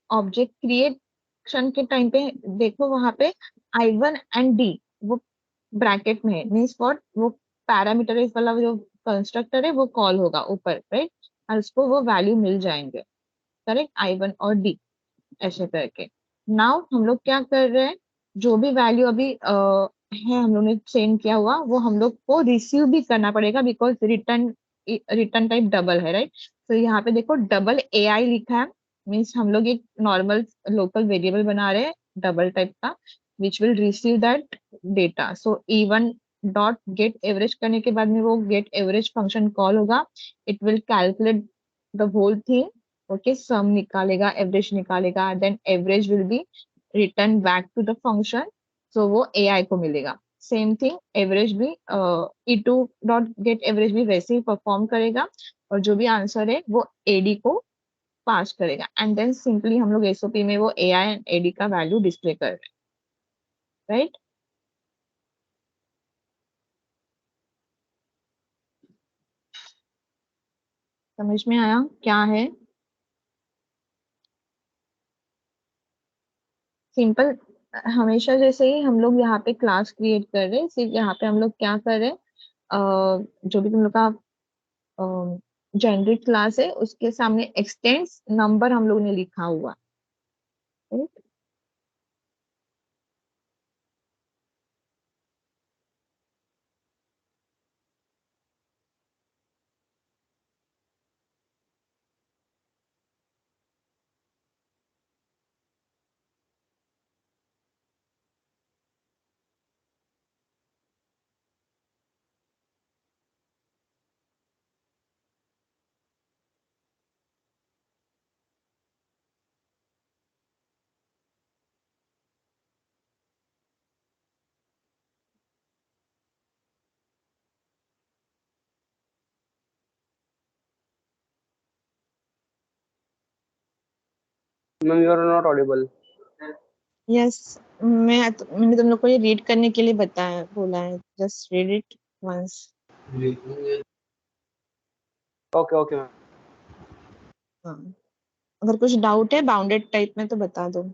Object creation के टाइम पे देखो वहां पे I1 एंड D वो ब्रैकेट में है, मीन्स फॉर वो पैरामीटर वाला जो कंस्ट्रक्टर है वो कॉल होगा ऊपर, राइट। और उसको वो वैल्यू मिल जाएंगे, करेक्ट, I1 और D ऐसे करके। नाउ हम लोग क्या कर रहे हैं, जो भी वैल्यू अभी है हम लोग ने सेंड किया हुआ, वो हम लोग को रिसीव भी करना पड़ेगा, बिकॉज रिटर्न टाइप डबल है, राइट। तो यहाँ पे देखो डबल AI लिखा है, मीन्स हम लोग एक नॉर्मल लोकल वेरिएबल बना रहे हैं डबल टाइप का, which will receive that data. So E1 dot get average करने के बाद में वो गेट एवरेज फंक्शन कॉल होगा, it will calculate the whole thing, okay, sum निकालेगा, एवरेज निकालेगा, then average will be return back to the function, so वो AI को मिलेगा। सेम थिंग एवरेज भी E2 डॉट गेट एवरेज भी वैसे ही perform करेगा, और जो भी आंसर है वो AD को पास करेगा, एंड देन सिंपली हम लोग SOP में वो AI एंड AD का वैल्यू डिस्प्ले कर रहे हैं, राइट। समझ में आया क्या है? सिंपल, हमेशा जैसे ही हम लोग यहाँ पे क्लास क्रिएट कर रहे हैं, सिर्फ यहाँ पे हम लोग क्या कर रहे हैं, जो भी तुम लोग का जेनरिक क्लास है उसके सामने एक्सटेंड्स नंबर हम लोग ने लिखा हुआ, right? Ma'am you are not audible. Yes, मैंने तुम लोग को ये रीड करने के लिए बताया, बोला है, just read it once. Okay okay ma'am. हाँ, अगर कुछ डाउट है बाउंडेड टाइप में तो बता दो।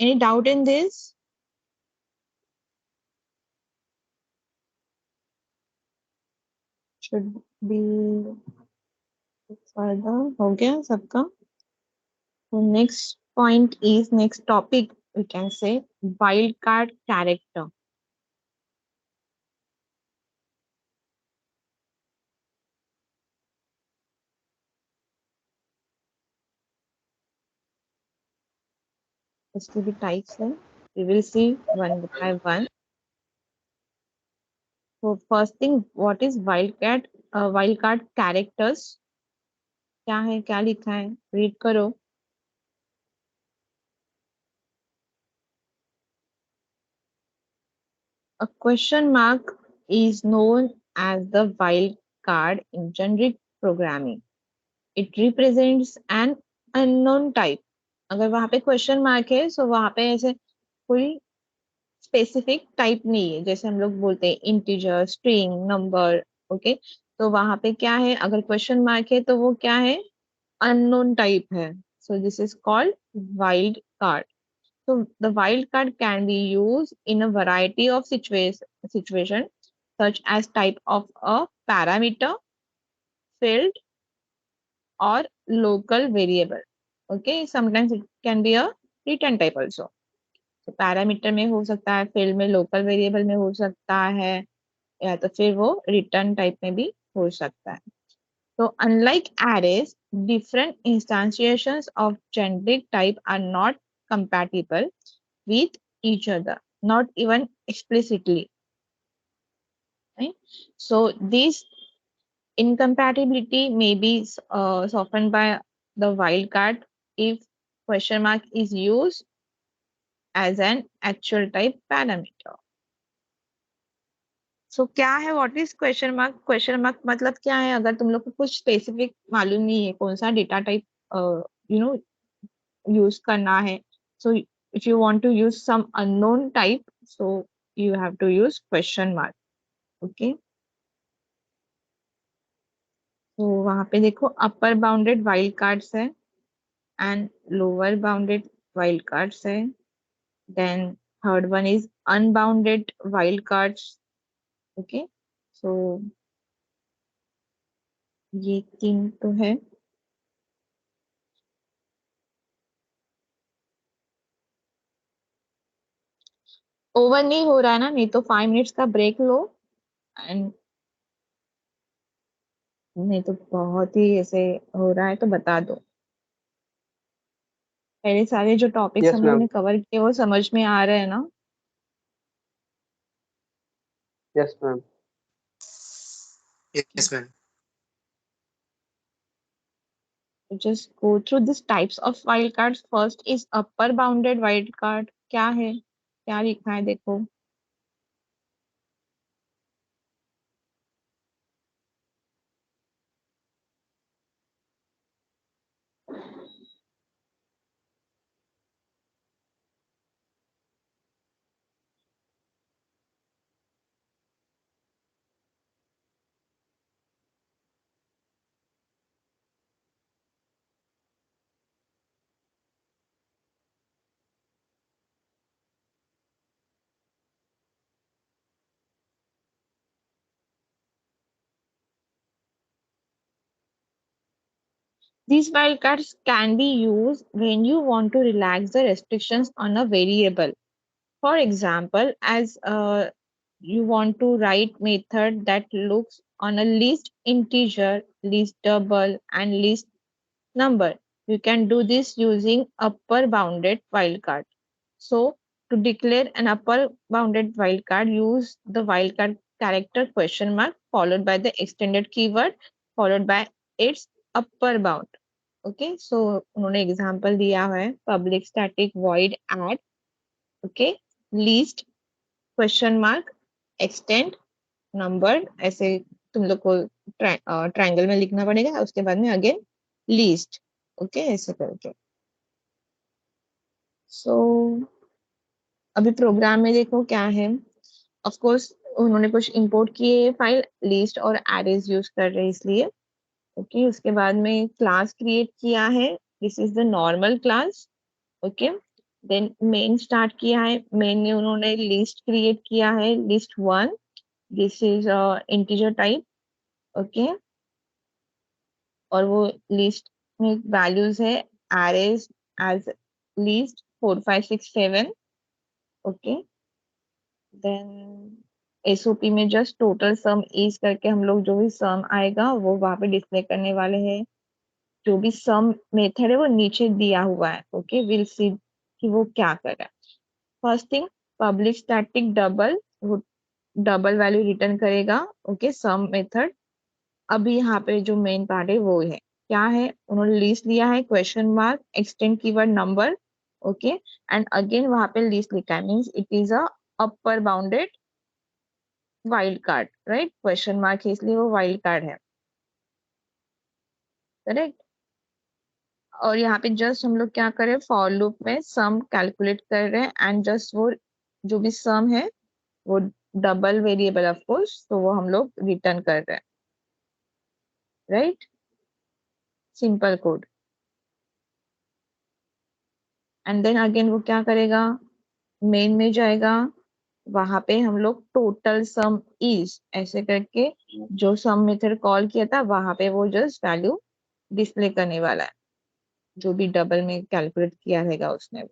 Any doubt in this? Should be further हो गया सबका? So next point is, next topic we can say, wildcard character. इसके भी types हैं, we will see one by one. So first thing, what is wildcard characters? क्या है, क्या लिखा है, रीड करो। A question mark is known as the wildcard in generic programming. It represents an unknown type. अगर वहां पे क्वेश्चन मार्क है, सो वहां पे ऐसे कोई स्पेसिफिक टाइप नहीं है, जैसे हम लोग बोलते हैं इंटीजर, स्ट्रिंग, नंबर, ओके। तो वहां पे क्या है, अगर क्वेश्चन मार्क है तो वो क्या है, अननोन टाइप है। सो this is called wild card. So the wild card can be used in a variety of situation such as type of a parameter, field, or local variable. Okay, sometimes it can be a return type also. So parameter में हो सकता है, field में, local variable में हो सकता है, या तो फिर वो return type में भी हो सकता है। So unlike arrays, different instantiations of generic type are not compatible with each other, not even explicitly. Right? So this incompatibility may be softened by the wildcard if question mark is used as an actual type parameter. So क्या है, what is question mark? Question mark मतलब क्या है, अगर तुम लोग को कुछ स्पेसिफिक मालूम नहीं है कौन सा डेटा टाइप यूज करना है, so if you want to use some unknown type, so you have to use question mark. Okay, तो वहां पे देखो अपर बाउंडेड वाइल्ड कार्ड्स है and lower bounded wild cards है. Then third one is unbounded wild cards. Okay, so ये तीन तो है. ओवर नहीं हो रहा है ना, नहीं तो 5 मिनट्स का ब्रेक लो. एंड नहीं तो बहुत ही ऐसे हो रहा है तो बता दो. पहले सारे जो टॉपिक्स यस हम लोग मैम. ने कवर किए वो समझ में आ रहे हैं ना. Yes ma'am. Yes, ma'am. Just go through these types of wildcards. First is upper bounded wildcard. क्या है, क्या लिखा है देखो. These wildcards can be used when you want to relax the restrictions on a variable. For example, as you want to write method that looks on a list integer, list double, and list number. You can do this using upper bounded wildcard. So to declare an upper bounded wildcard, use the wildcard character question mark followed by the extended keyword followed by its upper bound. Okay, so उन्होंने example दिया है public static void add. Okay, list question mark extend number. ऐसे तुम लोग को triangle में लिखना पड़ेगा, उसके बाद में अगेन लीस्ट. ओके, ऐसे करके. सो अभी प्रोग्राम में देखो क्या है. ऑफ कोर्स उन्होंने कुछ इंपोर्ट किए फाइल लिस्ट और एरेज यूज कर रहे हैं इसलिए. ओके, उसके बाद में क्लास क्रिएट किया है. This is the normal class. Okay, then main start किया है. मेन में उन्होंने लिस्ट क्रिएट किया है, list 1. This is integer type. Okay, और वो लिस्ट में वैल्यूज है arrays as list 4 5 6 7. Okay, then SOP में जस्ट टोटल सम इज करके हम लोग जो भी सम आएगा वो वहां पे डिस्प्ले करने वाले हैं. जो भी सम मेथड है वो नीचे दिया हुआ है. ओके, विल सी कि वो क्या कर रहा है. First thing, public static double, वो डबल वैल्यू रिटर्न करेगा. Okay, sum method. अभी यहाँ पे जो मेन पार्ट है वो है क्या है, उन्होंने लिस्ट दिया है question mark extend keyword number. Okay, and again वहां पे लिस्ट लिखा है, means it is a upper bounded wild card. Right, question mark है इसलिए वो वाइल्ड कार्ड है. करेक्ट. और यहाँ पे जस्ट हम लोग क्या कर रहे हैं, फॉर लूप में सम कैलकुलेट कर रहे हैं एंड जस्ट वो जो भी सम है वो डबल वेरिएबल ऑफ कोर्स, तो वो हम लोग रिटर्न कर रहे हैं. Right, simple code. And then again वो क्या करेगा, मेन में जाएगा. वहां पे हम लोग टोटल सम इज ऐसे करके जो सम मेथड कॉल किया था वहां पे वो जस्ट वैल्यू डिस्प्ले करने वाला है, जो भी डबल में कैलकुलेट किया रहेगा उसने.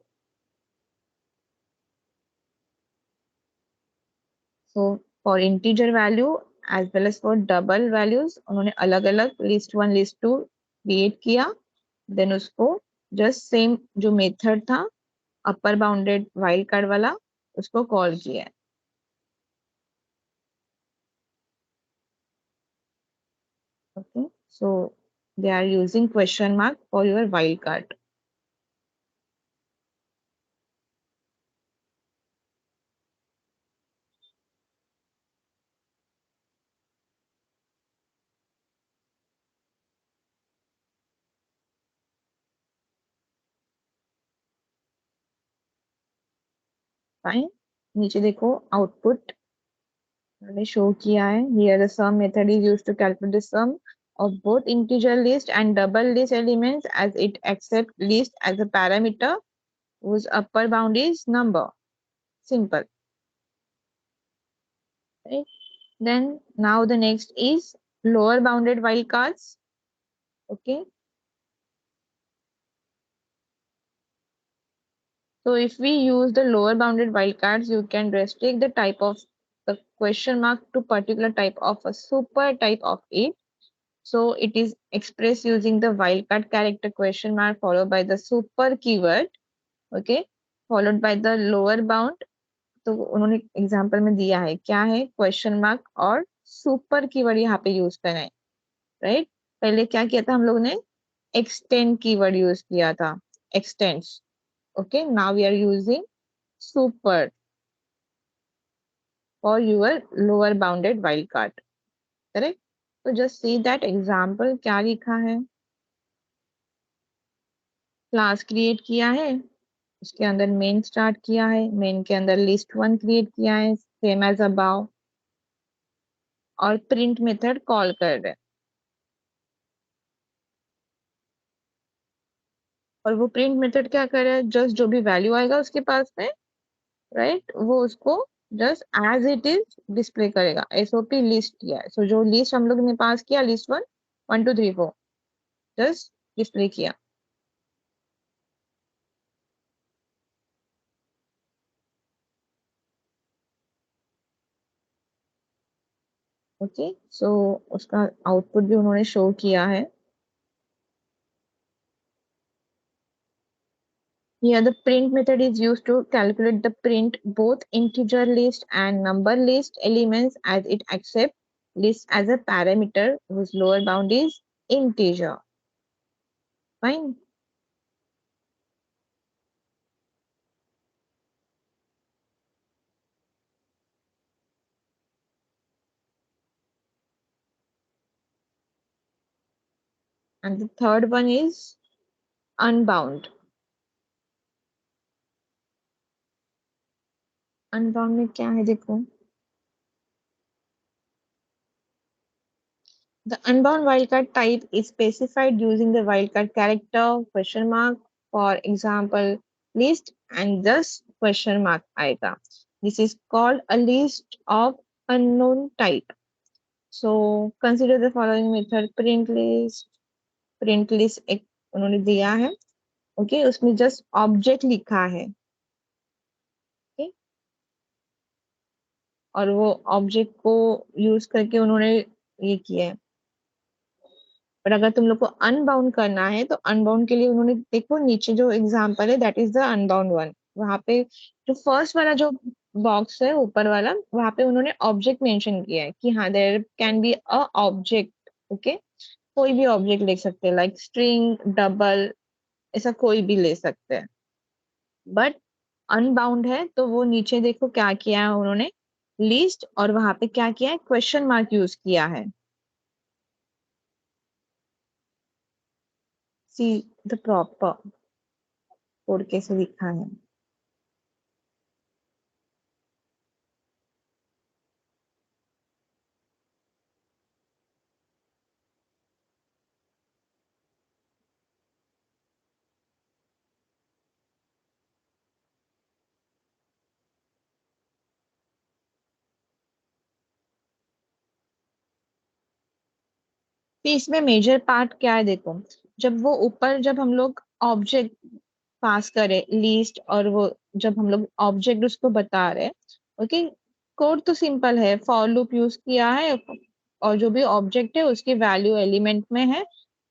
So for integer value as well as for double values उन्होंने अलग अलग लिस्ट 1 लिस्ट 2 क्रिएट किया. देन उसको जस्ट सेम जो मेथड था अपर बाउंडेड वाइल्ड कार्ड वाला उसको कॉल किया है. Okay, so they are using question mark for your wildcard. Fine. नीचे देखो आउटपुट मैंने शो किया है. Here the sum method is used to calculate the sum of both integer list and double list elements as it accepts list as a parameter whose upper bound is number. Simple. Right? Then now the next is lower bounded wildcards. Okay. So if we use the lower bounded wildcards, you can restrict the type of the question mark to particular type of a super type of it. So it is expressed using the wildcard character question mark followed by the super keyword. Okay. Followed by the lower bound. तो उन्होंने example में दिया है क्या है question mark और super keyword यहाँ पे यूज करना है राइट पहले क्या किया था हम लोग ने एक्सटेंड कीवर्ड यूज किया था x tends okay now we are using super for your lower bounded wildcard correct so just see that example क्या लिखा है क्लास क्रिएट किया है उसके अंदर मेन स्टार्ट किया है मेन के अंदर लिस्ट वन क्रिएट किया है सेम एज अबाव और प्रिंट मेथड कॉल कर रहे हैं और वो प्रिंट मेथड क्या कर रहा है जस्ट जो भी वैल्यू आएगा उसके पास में राइट वो उसको just as it is display करेगा एसओपी लिस्ट किया है सो जो लिस्ट हम लोग ने पास किया लिस्ट वन 1 2 3 4 जस्ट डिस्प्ले किया ओके सो उसका आउटपुट भी उन्होंने शो किया है Here the print method is used to calculate the print both integer list and number list elements as it accepts list as a parameter whose lower bound is integer. Fine. And the third one is unbound. Unbound में क्या है देखो The unbound wildcard type is specified using the wildcard character question mark for example list and just question mark आएगा. This is called a list of unknown type. So consider the following method print list एक उन्होंने दिया है okay उसमें just object लिखा है okay और वो ऑब्जेक्ट को यूज करके उन्होंने ये किया है पर अगर तुम लोग को अनबाउंड करना है तो अनबाउंड के लिए उन्होंने देखो नीचे जो एग्जांपल है that is the unbound one वहां पे जो फर्स्ट वाला जो बॉक्स है ऊपर वाला वहां पे उन्होंने ऑब्जेक्ट मेंशन किया है कि हाँ there can be a object okay कोई भी ऑब्जेक्ट ले सकते हैं लाइक स्ट्रिंग डबल ऐसा कोई भी ले सकते हैं बट अनबाउंड है तो वो नीचे देखो क्या किया है उन्होंने लिस्ट और वहां पे क्या किया है क्वेश्चन मार्क यूज किया है सी द प्रॉपर कोड कैसे लिखा है तो इसमें मेजर पार्ट क्या है देखो जब वो ऊपर जब हम लोग ऑब्जेक्ट पास करें लिस्ट और वो जब हम लोग ऑब्जेक्ट उसको बता रहे ओके कोड तो सिंपल है फॉर लूप यूज किया है और जो भी ऑब्जेक्ट है उसकी वैल्यू एलिमेंट में है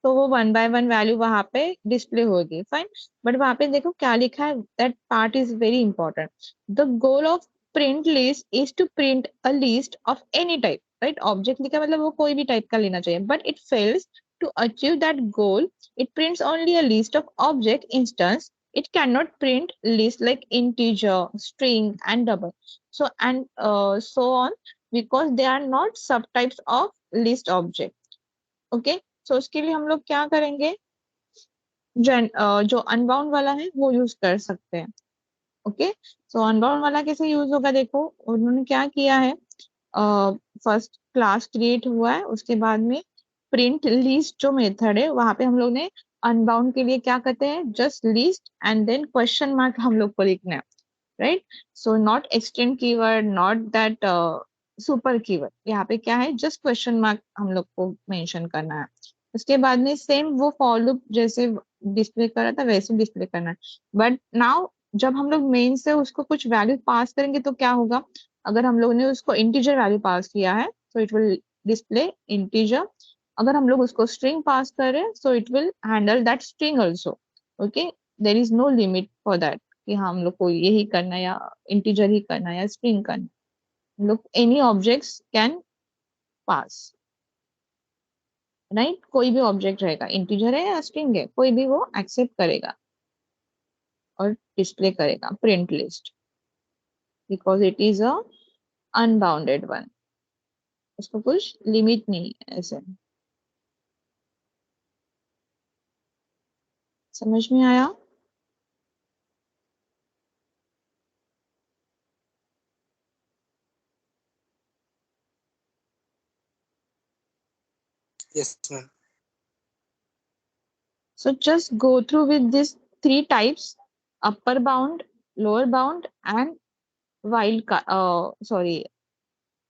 तो वो 1 बाय 1 वैल्यू वहां पे डिस्प्ले होगी फाइन बट वहां पे देखो क्या लिखा है that part is very important the goal of print list is to print a list of any type right object लिखा मतलब वो कोई भी टाइप का लेना चाहिए but it fails to achieve that goal it prints only a list of object instance it cannot print list like integer string and double so on because they are not subtypes of list object okay so उसके लिए हम लोग क्या करेंगे जो unbound वाला है वो यूज कर सकते हैं ओके सो अनबाउंड वाला कैसे यूज होगा देखो उन्होंने क्या किया है फर्स्ट क्लास क्रिएट हुआ है उसके बाद में प्रिंट लिस्ट जो मेथड है वहां पे हम लोग ने अनबाउंड के लिए क्या करते हैं, just list and then question mark हम लोग को लिखना है, right. So not extend keyword, not that super keyword, यहाँ पे क्या है, जस्ट क्वेश्चन मार्क हम लोग को मेंशन करना है। उसके बाद में सेम वो फॉर लूप जैसे डिस्प्ले कर रहा था वैसे डिस्प्ले करना है, बट नाउ जब हम लोग मेन से उसको कुछ वैल्यू पास करेंगे तो क्या होगा, अगर हम लोग ने उसको इंटीजर वैल्यू पास किया है so it will display integer, अगर हम लोग उसको स्ट्रिंग पास कर रहे हैं so it will handle that string also, okay. There is no limit for that कि हाँ हम लोग को यही करना है या इंटीजर ही करना है या स्ट्रिंग करना है, हम लोग any objects can pass, right. कोई भी ऑब्जेक्ट रहेगा, इंटीजर है या स्ट्रिंग है, कोई भी वो एक्सेप्ट करेगा और डिस्प्ले करेगा print list, because it is a unbounded one, उसको कुछ लिमिट नहीं है ऐसे। समझ में आया? Yes ma'am. So just go through with these three types: upper bound, lower bound, and sorry,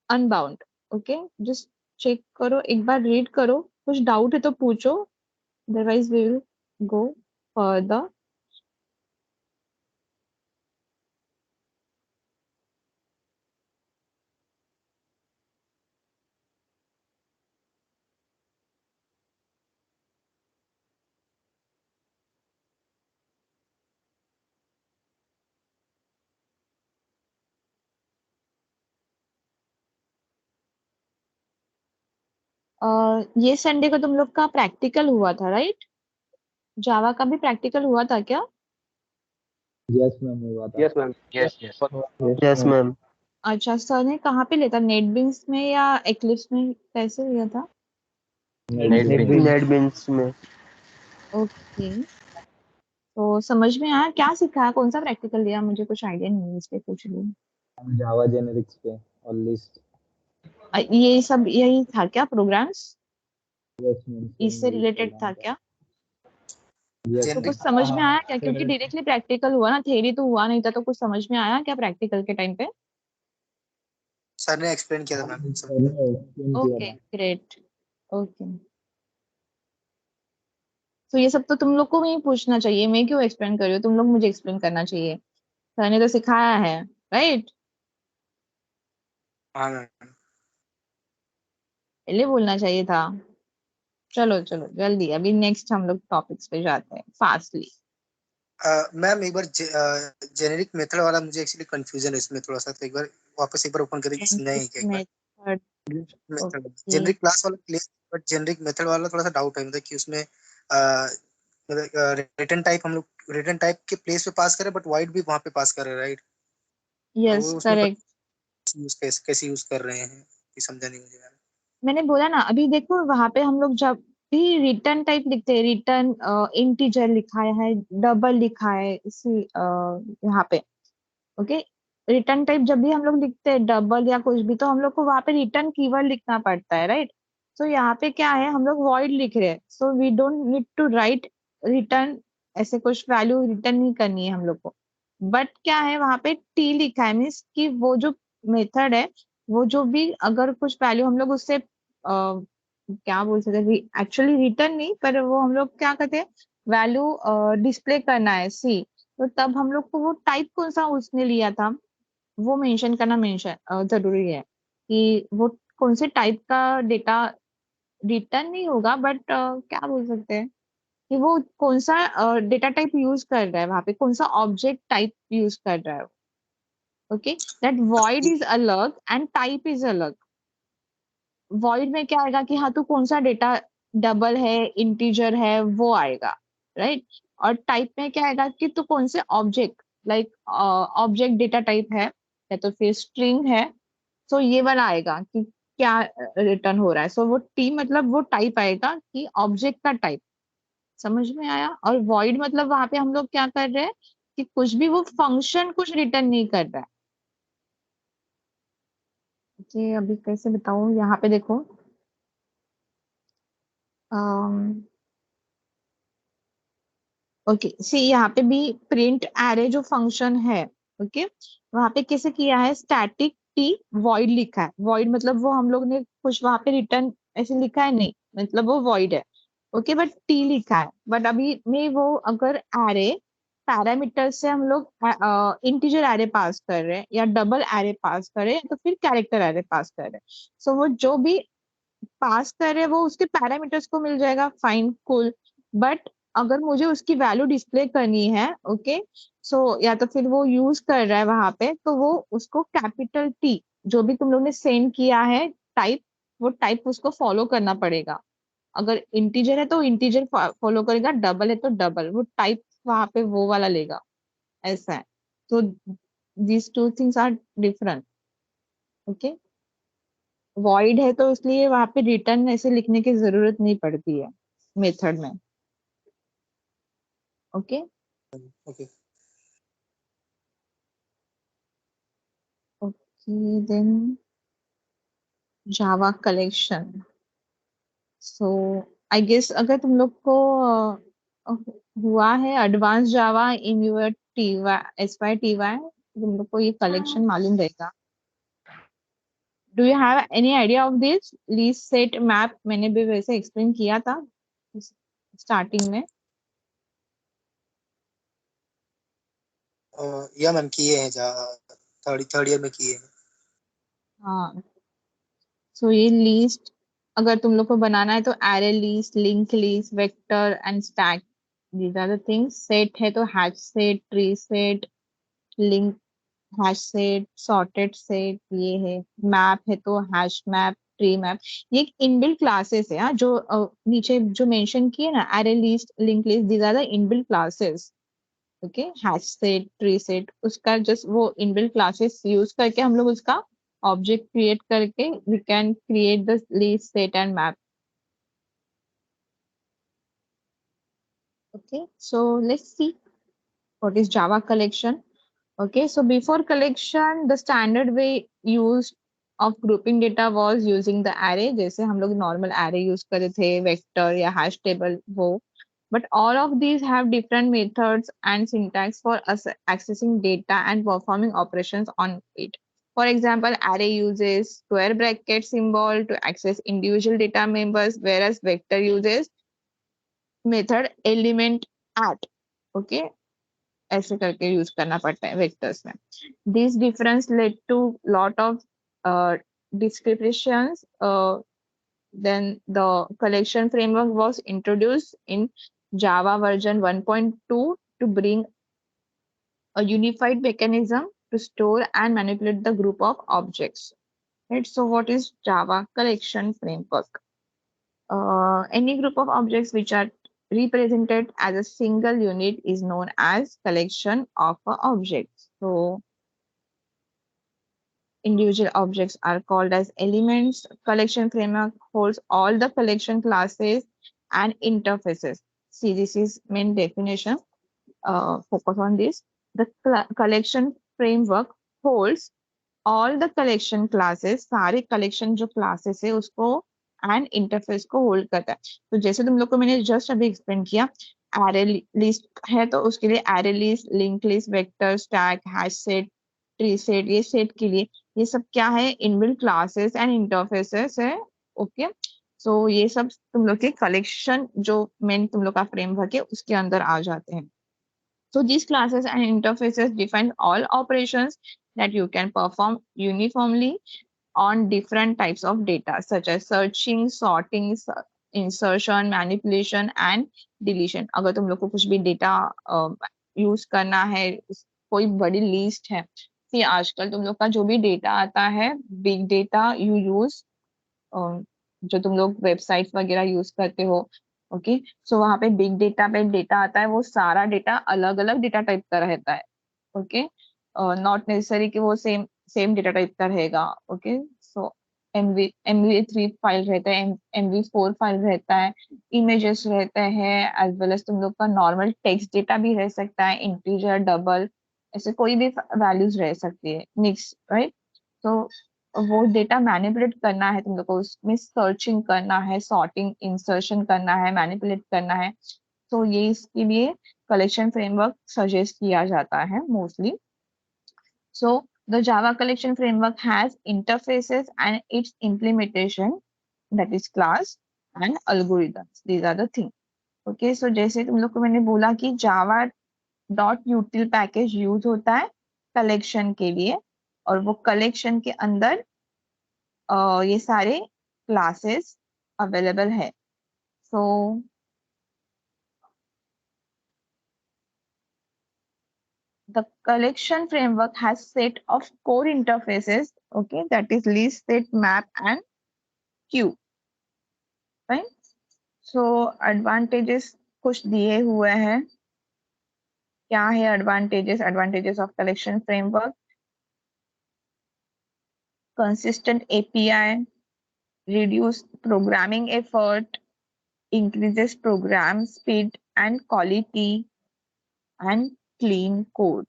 unbound. Okay, just check करो, एक बार read करो, कुछ doubt है तो पूछो, otherwise we will go further. ये संडे को तुम लोग का प्रैक्टिकल हुआ था, राइट? जावा का भी प्रैक्टिकल हुआ था क्या? यस मैम हुआ था। Yes ma'am. Yes yes yes ma'am. अच्छा, सर ने कहाँ पे लिया था, नेटबिंस में या एक्लिप्स में, कैसे लिया था? नेटबिन्स में। ओके, तो समझ में आया क्या सिखाया, कौन सा प्रैक्टिकल लिया, मुझे कुछ आइडिया नहीं है इसलिए पूछ रही हूँ। जावा जेनेरिक्स पे और लिस्ट। ये सब यही था क्या प्रोग्राम्स, यस मैम इससे रिलेटेड था क्या? यस तो कुछ जेनरिक समझ में आया क्या, क्योंकि डायरेक्टली प्रैक्टिकल हुआ ना, थ्योरी तो हुआ नहीं था, तो कुछ समझ में आया क्या प्रैक्टिकल के टाइम पे? सर ने एक्सप्लेन किया था मैम सब। Okay great, okay. तो ये सब तो तुम लोग को ही पूछना चाहिए, मैं क्यों एक्सप्लेन कर रही हूँ, तुम लोग मुझे एक्सप्लेन करना चाहिए, सर ने तो सिखाया है, राइट? हाँ मैम। पहले बोलना चाहिए था। चलो चलो जल्दी, अभी नेक्स्ट हम लोग टॉपिक्स पे जाते हैं फास्टली। मैम एक बार जेनेरिक मेथड वाला मुझे एक्चुअली कंफ्यूजन है इसमें थोड़ा सा, तो एक बार वापस एक बार ओपन करके समझाएंगे क्या एक बार? Method, method okay. Generic class वाला क्लियर, बट जेनरिक मेथड वाला थोड़ा सा डाउट है, मतलब कि उसमें मतलब रिटर्न टाइप हम लोग रिटर्न टाइप के प्लेस पे पास करें, बट वाइड भी वहां पे पास कर रहे हैं, राइट? और यस वो उसमें करेक्ट। यूज कैसे यूज कर रहे हैं ये समझा नहीं मुझे मैम। मैंने बोला ना, अभी देखो वहां पे हम लोग जब भी रिटर्न टाइप लिखते हैं, रिटर्न इंटीजर लिखा है, डबल लिखा है इसी यहाँ पे, ओके। रिटर्न टाइप जब भी हम लोग लिखते हैं डबल या कुछ भी, तो हम लोग को वहां पे रिटर्न कीवर्ड लिखना पड़ता है, राइट? तो यहाँ पे क्या है, हम लोग वॉइड लिख रहे हैं, so we don't need to write return, ऐसे कुछ वैल्यू रिटर्न नहीं करनी है हम लोग को। बट क्या है, वहां पे टी लिखा है, मीन्स कि वो जो मेथड है, वो जो भी अगर कुछ वैल्यू हम लोग उससे क्या बोल सकते हैं, एक्चुअली रिटर्न नहीं, पर वो हम लोग क्या करते हैं, वैल्यू डिस्प्ले करना है, सी। तो तब हम लोग को वो टाइप कौन सा उसने लिया था वो मेंशन करना मेंशन जरूरी है, कि वो कौन से टाइप का डेटा रिटर्न नहीं होगा, बट क्या बोल सकते हैं कि वो कौन सा डेटा टाइप यूज कर रहा है, वहां पे कौन सा ऑब्जेक्ट टाइप यूज कर रहा है, ओके। दैट वॉइड इज अलग एंड टाइप इज अलग। वॉइड में क्या आएगा कि हाँ तू कौन सा डेटा, डबल है, इंटीजर है, वो आएगा, राइट। और टाइप में क्या आएगा कि तू कौन से object, like object data type है या तो फिर स्ट्रिंग है, सो ये वाला आएगा कि क्या रिटर्न हो रहा है, सो वो टी मतलब वो टाइप आएगा कि ऑब्जेक्ट का टाइप। समझ में आया? और वॉइड मतलब वहां पे हम लोग क्या कर रहे हैं कि कुछ भी वो फंक्शन कुछ रिटर्न नहीं कर रहा है। जी अभी कैसे बताऊं, यहाँ पे देखो, ओके सी यहाँ पे भी प्रिंट एरे जो फंक्शन है, ओके वहां पे कैसे किया है, स्टैटिक टी वॉइड लिखा है। वॉइड मतलब वो हम लोग ने कुछ वहां पे रिटर्न ऐसे लिखा है नहीं, मतलब वो वॉइड है। ओके बट टी लिखा है। बट अभी में वो अगर एरे पैरामीटर से हम लोग इंटीजर एरे पास कर रहे हैं या डबल एरे पास कर रहे हैं तो फिर कैरेक्टर एरे पास कर रहे हैं। सो वो जो भी पास कर रहे हैं वो उसके पैरामीटर्स को मिल जाएगा, फाइन कूल। बट अगर मुझे उसकी वैल्यू डिस्प्ले करनी है, ओके सो या तो फिर वो यूज कर रहा है वहां पे, तो वो उसको कैपिटल टी जो भी तुम लोग ने सेंड किया है टाइप, वो टाइप उसको फॉलो करना पड़ेगा। अगर इंटीजर है तो इंटीजर फॉलो करेगा, डबल है तो डबल, वो टाइप वहां पे वो वाला लेगा। ऐसा है। तो these two things are different. Okay void है तो इसलिए वहां पे रिटर्न ऐसे लिखने की जरूरत नहीं पड़ती है मेथड में। Okay okay. Okay then Java collection. So I guess अगर तुम लोग को अ, हुआ है advance Java in your T Y तुम लोग को ये कलेक्शन मालूम रहेगा। Do you have any idea of this list set map? मैंने भी वैसे एक्सप्लेन किया था स्टार्टिंग में। या मैम किए हैं, थर्ड ईयर में किए हैं। हाँ सो ये लीस्ट अगर तुम लोग को बनाना है तो array list, link list, vector and stack, these are the things. Set है तो hash set, tree set, link hash set, sorted set ये है। मैप है तो हैश मैप, ट्री मैप। ये एक इनबिल्ट क्लासेस है। हाँ, जो नीचे जो मेंशन किए ना, array list, link list, these are the inbuilt classes. Okay hash set, tree set, उसका जस्ट वो इनबिल्ट क्लासेस यूज करके हम लोग उसका ऑब्जेक्ट क्रिएट करके we can create the list, set and map. Okay, so let's see what is Java collection. Okay, so before collection, the standard way used of grouping data was using the array. जैसे हम लोग normal array use करते थे, vector या hash table वो. But all of these have different methods and syntax for us accessing data and performing operations on it. For example, array uses square bracket symbol to access individual data members, whereas vector uses method element at. Okay, ऐसे करके use करना पड़ता है vectors में। This difference led to lot of descriptions. then the collection framework was introduced in Java version 1.2 to bring a unified mechanism to store and manipulate the group of objects. Right? So what is Java collection framework? Any group of objects which are represented as a single unit is known as collection of objects. So individual objects are called as elements. Collection framework holds all the collection classes and interfaces. See, this is main definition. Focus on this. The collection framework holds all the collection classes, सारे collection जो classes है उसको and interface को hold करता है। तो जैसे तुम लोग को मैंने just अभी explain किया, array list है तो उसके लिए array list, linked list, vector, stack, hash set, tree set, ये set के लिए ये सब क्या है, इनबिल्ट क्लासेस एंड इंटरफेसेस है। ओके सो ये सब तुम लोग के कलेक्शन जो मेन तुम लोग का फ्रेमवर्क है उसके अंदर आ जाते हैं। So these classes and interfaces define all operations that you can perform uniformly on different types of data, such as searching, sorting, insertion, manipulation, and deletion. अगर तुम लोग को कुछ भी डेटा यूज करना है, कोई बड़ी लिस्ट है, फिर आजकल तुम लोग का जो भी डेटा आता है, बिग डेटा यू यूज, जो तुम लोग वेबसाइट वगैरह यूज करते हो, ओके सो वहां पे बिग डेटा पे डेटा आता है, वो सारा डेटा अलग अलग डेटा टाइप का रहता है। ओके नॉट नेसेसरी कि वो सेम सेम डेटा टाइप का रहेगा। ओके सो MV3 फाइल रहता है, MV4 फाइल रहता है, इमेजेस रहते हैं, एज वेल एज तुम लोग का नॉर्मल टेक्स्ट डेटा भी रह सकता है, इंटीजर, डबल, ऐसे कोई भी वैल्यूज रह सकती है, मिक्स, राइट। तो वो डेटा मैनिपुलेट करना है, तुम लोग को उसमें सर्चिंग करना है, सॉर्टिंग, इंसर्शन करना है, मैनिपुलेट करना है, तो ये इसके लिए कलेक्शन फ्रेमवर्क सजेस्ट किया जाता है mostly. So the Java collection framework has interfaces and its implementation, that is class and algorithms. These are the things. Okay, so जैसे तुम लोग को मैंने बोला कि Java .util पैकेज यूज होता है कलेक्शन के लिए, और वो कलेक्शन के अंदर ये सारे क्लासेस अवेलेबल है. So the collection framework has set of core interfaces, okay, that is list, set, map and queue. Fine. So advantages कुछ दिए हुए हैं. क्या है advantages of collection framework? Consistent API, reduce programming effort, increases program speed and quality, and clean code.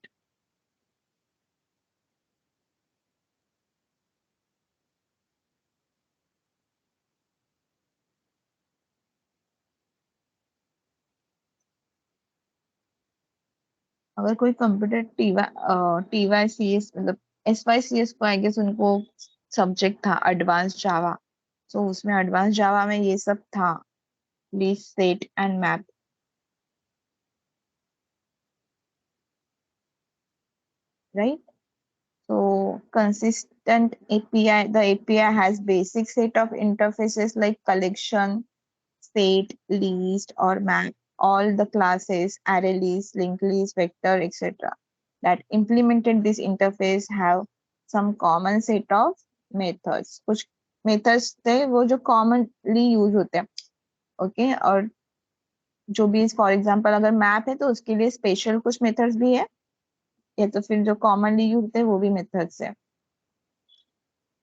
अगर कोई computer TYCS मतलब SYCS को आई गेस उनको सब्जेक्ट था एडवांस जावा, तो उसमें एडवांस जावा में ये सब था, list, set and map. Right? So consistent API, the API has basic set of interfaces like collection, state, list or map, all the classes, array list, linked list, vector, etc. that implemented this interface have some common set of methods. कुछ methods थे वो जो commonly use होते हैं. Okay? और जो भी for example अगर मैप है तो उसके लिए स्पेशल कुछ मेथड्स भी है, या तो फिर जो कॉमनली यूज होते हैं वो भी मेथड्स है.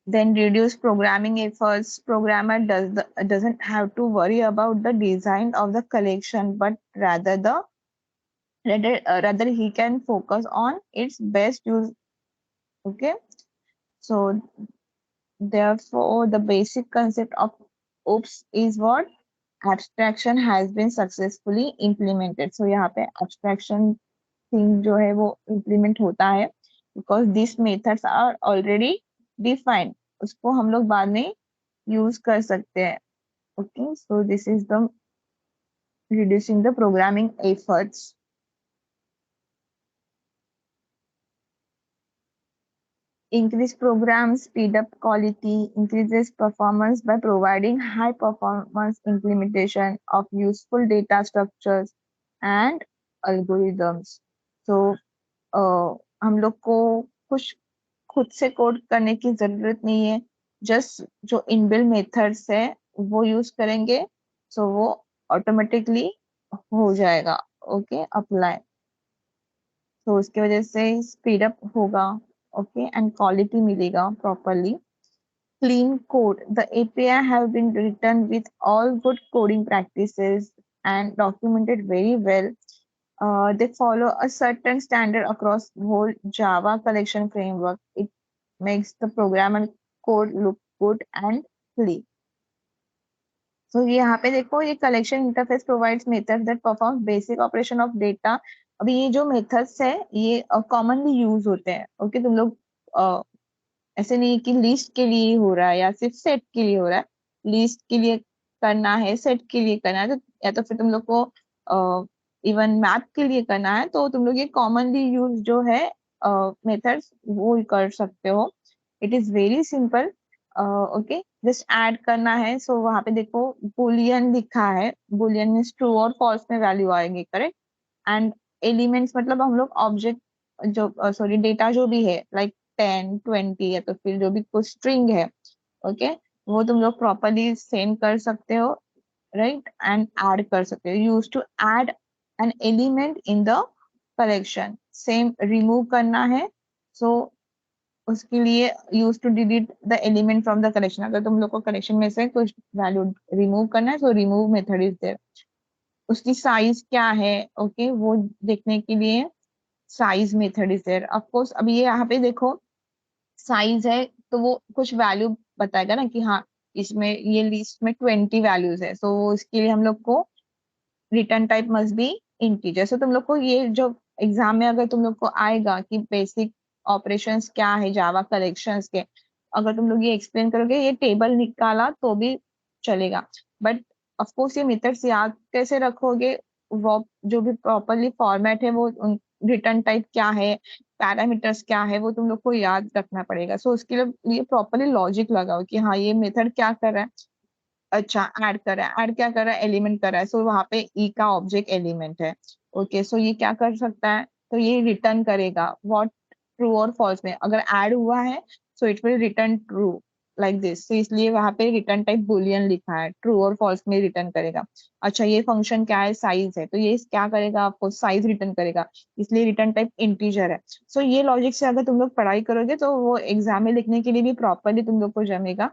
Then reduce programming efforts. Programmer doesn't have to worry about the design of the collection, but rather he can focus on its best use. Okay, so therefore the basic concept of OOPS is what? Abstraction has been successfully implemented. So यहाँ पे abstraction thing जो है वो implement होता है because these methods are already defined. उसको हम लोग बाद में यूज कर सकते हैं. Okay, so this is the reducing the programming efforts. Increase program speed up quality, increases performance by providing high performance implementation of useful data structures and algorithms. So हम लोग को कुछ खुद से कोड करने की जरूरत नहीं है, जस्ट जो इनबिल्ट मेथड्स है वो यूज करेंगे, सो वो ऑटोमेटिकली हो जाएगा. Okay, apply. तो उसकी वजह से स्पीड अप होगा, ओके, एंड क्वालिटी मिलेगा properly. Clean code. The API have been written with all good coding practices and documented very well. They follow a certain standard across whole Java collection framework. It makes the program and code look good and clean. So यहाँ पे देखो ये collection interface provides methods that perform basic operation of data. अभी ये जो methods है ये commonly use होते हैं. ओके, तुम लोग ऐसे नहीं कि लिस्ट के लिए हो रहा है या सिर्फ सेट के लिए हो रहा है. लिस्ट के लिए करना है, सेट के लिए करना है, तो या तो फिर तुम लोग को इवन मैप के लिए करना है, तो तुम लोग ये कॉमनली यूज जो है मेथड्स वो कर सकते हो. It is very simple. Okay, just add करना है. सो वहां पे देखो बुलियन लिखा है, बुलियन में ट्रू और फॉल्स में वैल्यू आएंगे, करेक्ट. एंड एलिमेंट्स मतलब हम लोग ऑब्जेक्ट जो सॉरी डेटा जो भी है लाइक 10, 20 या तो फिर जो भी कुछ स्ट्रिंग है, ओके, वो तुम लोग प्रॉपरली सेंड कर सकते हो, राइट, एंड ऐड कर सकते हो. Use to add an element in the collection. Same remove करना है, सो उसके लिए use to delete the element from the collection. अगर तुम लोग को कलेक्शन में से कुछ वैल्यू रिमूव करना है, so remove method is there. उसकी साइज क्या है, ओके, वो देखने के लिए size method is there. Of course अभी ये यहाँ पे देखो साइज है तो वो कुछ वैल्यू बताएगा ना कि हाँ इसमें ये लिस्ट में 20 वैल्यूज है, सो इसके लिए हम लोग को return type must be integer. So तुम लोग को ये जो एग्जाम में अगर तुम लोग को आएगा कि बेसिक ऑपरेशंस क्या है जावा कलेक्शंस के, अगर तुम लोग ये एक्सप्लेन करोगे, ये टेबल निकाला तो भी चलेगा, बट ऑफ कोर्स ये मेथड्स याद कैसे रखोगे, वो जो भी प्रॉपरली फॉर्मेट है वो रिटर्न टाइप क्या है, पैरामीटर्स क्या है, वो तुम लोग को याद रखना पड़ेगा। सो उसके लिए ये प्रॉपरली लॉजिक लगाओ कि हाँ ये मेथड क्या कर रहा है। अच्छा ऐड कर रहा है, ऐड क्या कर रहा है, एलिमेंट कर रहा है, सो वहां पे ई का ऑब्जेक्ट एलिमेंट है। ओके सो ये क्या कर सकता है, तो ये रिटर्न करेगा व्हाट, ट्रू और फॉल्स में अगर ऐड हुआ है so it will return true like this. तो इसलिए वहां पे रिटर्न टाइप बुलियन लिखा है, ट्रू और फॉल्स में रिटर्न करेगा। अच्छा ये फंक्शन क्या है, साइज है, तो ये क्या करेगा, आपको साइज रिटर्न करेगा, इसलिए रिटर्न टाइप इंटीजर है। सो ये लॉजिक से अगर तुम लोग पढ़ाई करोगे तो वो एग्जाम में लिखने के लिए भी प्रॉपरली तुम लोग को जमेगा,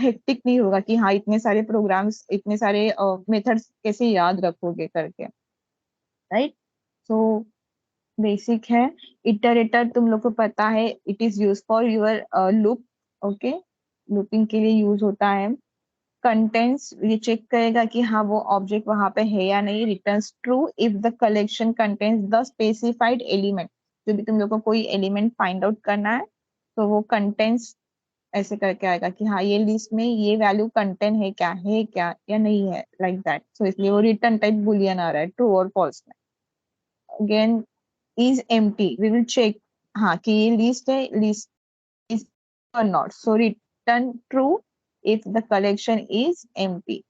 हेक्टिक नहीं होगा कि हाँ इतने सारे प्रोग्राम्स इतने सारे मेथड्स कैसे याद रखोगे करके, राइट। सो बेसिक है। इटरेटर तुम लोग को पता है, it is use for your loop. Okay looping के लिए यूज होता है। कंटेंट्स ये चेक करेगा कि हाँ वो ऑब्जेक्ट वहां पे है या नहीं, returns true if the collection contains the specified element. जो भी तुम लोग को कोई एलिमेंट फाइंड आउट करना है तो वो कंटेंट्स ऐसे करके आएगा कि हाँ ये लिस्ट में ये वैल्यू कंटेंट है क्या या नहीं है, लाइक दैट। सो इसलिए वो रिटर्न टाइप बुलियन आ रहा है ट्रू और फॉल्स में। Again is empty, we will check हाँ कि ये लिस्ट है, लिस्ट इज और not, so return true if the collection is empty,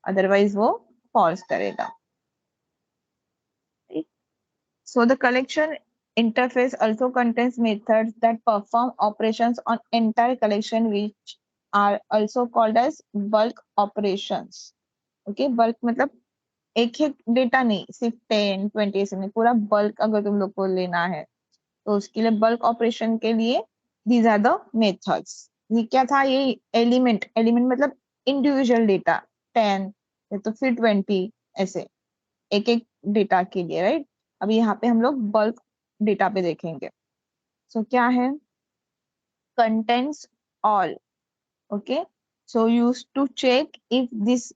otherwise वो फॉल्स करेगा। So the collection interface also contains methods that perform operations on entire collection, which are also called as bulk operations. Okay, bulk मतलब एक एक data नहीं, सिर्फ 10 20 ऐसे नहीं, पूरा बल्क अगर तुम लोग को लेना है तो उसके लिए बल्क ऑपरेशन के लिए दीज आर द मेथड्स। ये क्या था, ये एलिमेंट, एलिमेंट मतलब इंडिविजुअल डेटा 10 या तो फिर 20 ऐसे एक एक डेटा के लिए, राइट। अभी यहाँ पे हम लोग बल्क डेटा पे देखेंगे। सो क्या है, contents all. Okay so use to check if this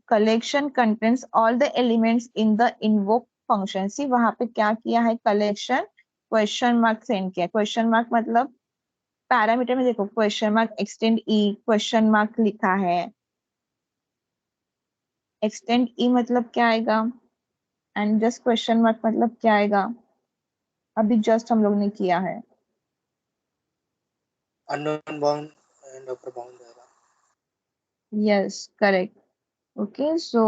collection contents all the elements in the invoke function. See वहां पे क्या किया है, कलेक्शन क्वेश्चन मार्क सेंड किया। क्वेश्चन मार्क मतलब पैरामीटर में देखो, question mark extend E, question mark लिखा है, एक्सटेंड ई मतलब क्या आएगा, एंड जस्ट क्वेश्चन मार्क मतलब क्या आएगा, अभी जस्ट हम लोग ने किया है। Unknown bound and upper bound रहेगा। Yes correct. ओके सो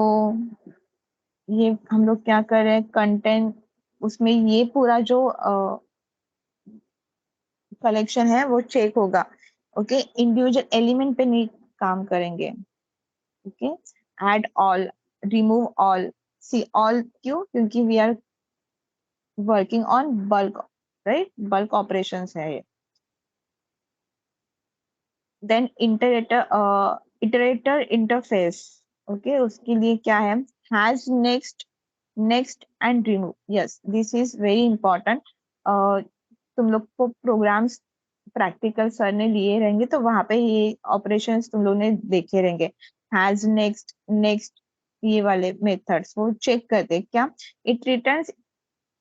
ये हम लोग क्या कर रहे हैं, कंटेंट उसमें ये पूरा जो कलेक्शन है वो चेक होगा। ओके इंडिविजुअल एलिमेंट पे नहीं काम करेंगे। Okay add all, remove all. See all क्यों, क्योंकि we are working on bulk, right, bulk operations है ये। Then iterator interface. ओके उसके लिए क्या है, has, next, next and remove. Yes this is very important. तुम लोग को प्रोग्राम्स प्रैक्टिकल सर ने लिए रहेंगे तो वहां पे ये ऑपरेशंस तुम लोग ने देखे रहेंगे। हैज, नेक्स्ट, नेक्स्ट, ये वाले मेथड्स वो चेक करते क्या, it returns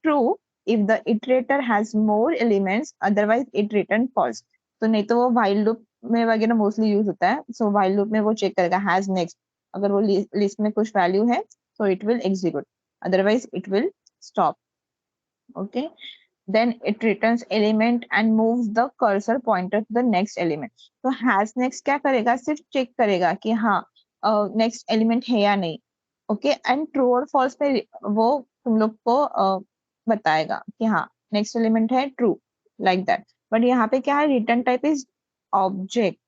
true if the iterator has more elements, otherwise it return false. तो नहीं तो वो व्हाइल लूप में वगैरह मोस्टली यूज होता है। सो व्हाइल लूप में वो चेक करेगा हैज नेक्स्ट, अगर वो लिस्ट में कुछ वैल्यू है so it will execute, otherwise it will stop. Okay then it returns element and moves the cursor pointer to the next element. तो has next क्या करेगा, सिर्फ चेक करेगा कि हाँ नेक्स्ट एलिमेंट है या नहीं। ओके एंड ट्रू और फॉल्स पे वो तुम लोग को बताएगा कि हाँ नेक्स्ट एलिमेंट है ट्रू, लाइक दैट। बट यहाँ पे क्या है, return type is object,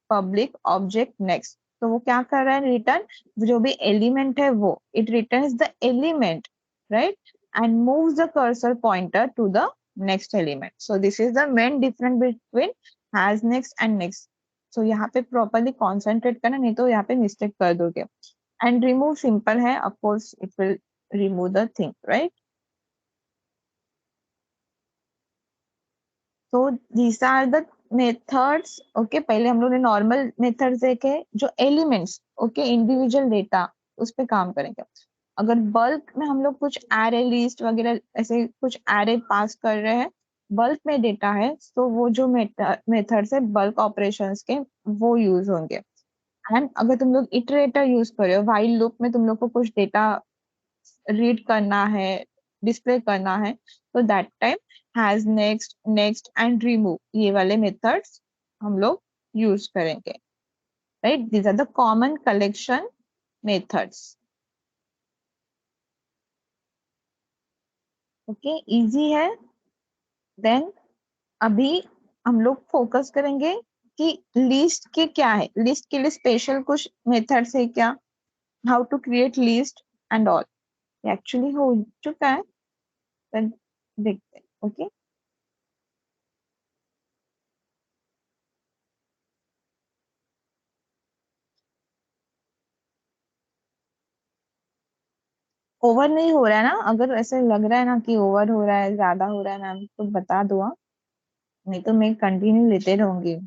public object next. तो वो क्या कर रहा है, रिटर्न जो भी एलिमेंट है वो, it returns the element, right, and moves the cursor pointer to the next element. So this is the main difference between has next and next. So यहाँ पे प्रॉपरली कॉन्सेंट्रेट करना, नहीं तो यहाँ पे मिस्टेक कर दोगे। एंड रिमूव सिंपल है, of course it will remove the thing, right. So these are the methods okay, पहले हम लोग ने नॉर्मल मेथड्स देखे जो एलिमेंट्स ओके इंडिविजुअल डेटा उस पे काम करेंगे। अगर बल्क में हम लोग कुछ एरे लिस्ट वगैरह ऐसे कुछ एरे पास कर रहे हैं, बल्क में डेटा है, तो वो जो मेथड्स है बल्क ऑपरेशंस के वो यूज होंगे। एंड अगर तुम लोग इटरेटर यूज कर रहे हो, व्हाइल लूप में तुम लोग को कुछ डेटा रीड करना है, डिस्प्ले करना है, तो that time has, next, next and remove, ये वाले मेथड्स हम लोग यूज करेंगे, right. These are the common collection methods. Okay, easy है। देन अभी हम लोग फोकस करेंगे कि लिस्ट के क्या है, लिस्ट के लिए स्पेशल कुछ मेथड्स है क्या, how to create list and all. Actually हो चुका है, then देखते हैं। ओके, ओवर नहीं हो रहा है ना? अगर ऐसे लग रहा है ना कि ओवर हो रहा है, ज्यादा हो रहा है मैम, तो बता दो हाँ, नहीं तो मैं कंटिन्यू लेते रहूंगी।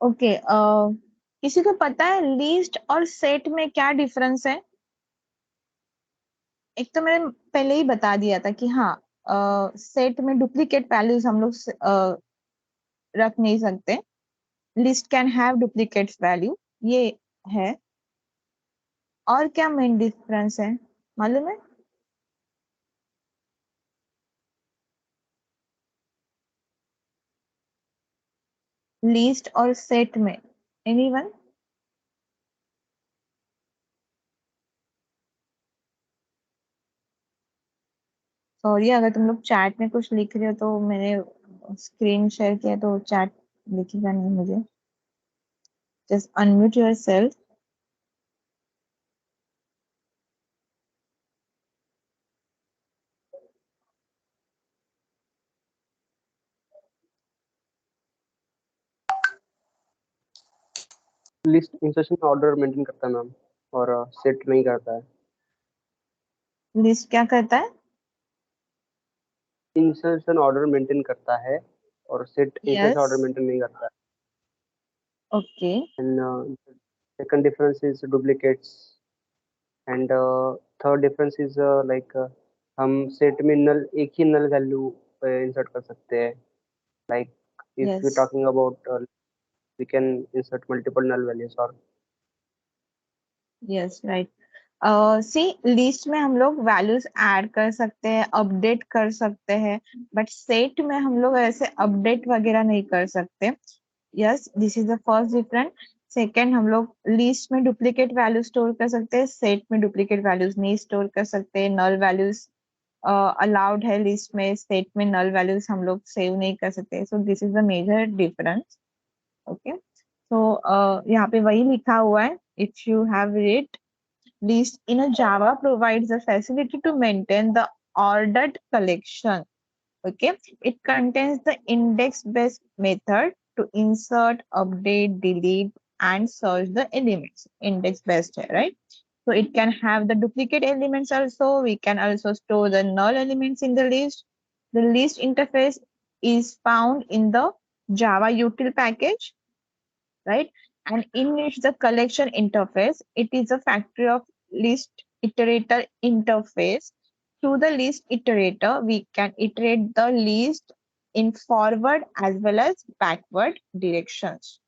ओके, किसी को पता है लिस्ट और सेट में क्या डिफरेंस है? एक तो मैंने पहले ही बता दिया था कि हाँ, सेट में डुप्लीकेट वैल्यूज हम लोग रख नहीं सकते, list can have duplicate value, ये है। और क्या मेन डिफरेंस है मालूम है? लिस्ट और सेट में, एनीवन? सॉरी अगर तुम लोग चैट में कुछ लिख रहे हो, तो मैंने स्क्रीन शेयर किया तो चैट लिखेगा नहीं मुझे। Just unmute yourself. List insertion order maintain करता है मैम, और सेट नहीं करता है। लिस्ट क्या करता है? इंसर्शन ऑर्डर मेंटेन करता है और set insertion yes, order maintain नहीं करता है। Okay, and second difference is duplicates, and third difference is like हम सेट में नल एक ही नल वैल्यू इंसर्ट कर सकते हैं। Like if you yes, talking about we can insert multiple null values or yes, right. See, list में हम लोग values add कर सकते हैं, अपडेट कर सकते हैं, बट सेट में हम लोग ऐसे अपडेट वगैरह नहीं कर सकते। Yes, this is the first difference. Second, हम लोग लिस्ट में डुप्लीकेट वैल्यू स्टोर कर सकते हैं, सेट में डुप्लीकेट वैल्यूज नहीं स्टोर कर सकते। नल वैल्यूज अलाउड है लिस्ट में, सेट में नल वैल्यूज हम लोग सेव नहीं कर सकते। So this is the major difference. Okay, so यहाँ पे वही लिखा हुआ है, if you have read, list in a Java provides the facility to maintain the ordered collection. Okay, it contains the index-based method to insert, update, delete, and search the elements. Index-based, right? So it can have the duplicate elements also. We can also store the null elements in the list. The list interface is found in the Java util package, right? And in which the collection interface, it is a factory of list iterator interface. Through the list iterator, we can iterate the list in forward as well as backward directions,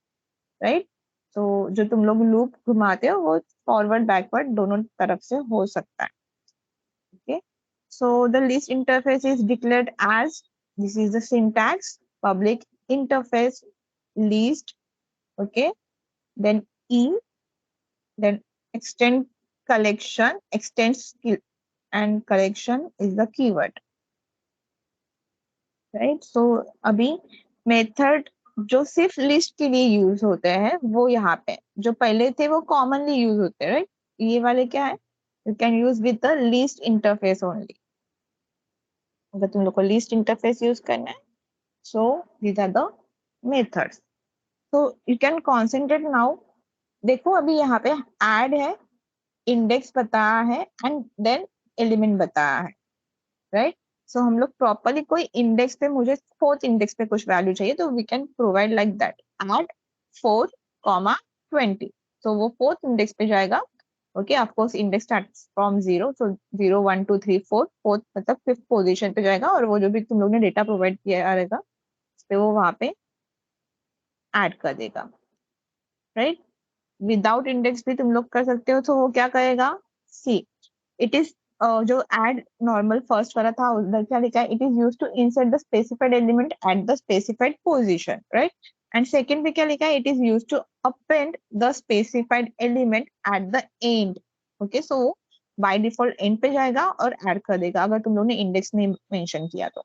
right? So जो तुम लोग loop घुमाते हो वो forward backward दोनों तरफ से हो सकता है। Okay, so the list interface is declared as, this is the syntax, public interface list, okay, then E, then extend collection, extends skill, and collection is the keyword, right? So अभी method जो सिर्फ list के लिए use होते हैं वो यहाँ पे, जो पहले थे वो कॉमनली यूज होते हैं, राइट। ये वाले क्या है, you can use with the list interface only. अगर तुम लोग को लिस्ट इंटरफेस यूज करना है, so these are the methods. तो यू कैन कॉन्सेंट्रेट नाउ। देखो अभी यहाँ पे ऐड है, इंडेक्स बताया है एंड देन एलिमेंट बताया है, राइट। सो हम लोग प्रॉपरली कोई इंडेक्स पे, मुझे फोर्थ इंडेक्स पे कुछ वैल्यू चाहिए तो we can provide like that, add 4, 20। तो वो फोर्थ इंडेक्स पे जाएगा। Okay, of course index starts from 0, so 0 1 2 3 4, fourth मतलब फिफ्थ पोजीशन पे जाएगा और वो जो भी तुम लोग ने डेटा प्रोवाइड किया रहेगा उस पे वो वहां पे ऐड कर देगा, राइट। विदाउट इंडेक्स भी तुम लोग कर सकते हो, तो वो क्या करेगा, सी इट इज, जो एड नॉर्मल फर्स्ट वाला था उधर क्या लिखा है, it is use to insert the specified element at the specified position, right. And second पे क्या लिखा है, it is use to append the specified element at the end. Okay, so by default end पे जाएगा और add कर देगा अगर तुम लोग ने इंडेक्स नहीं मेंशन किया तो,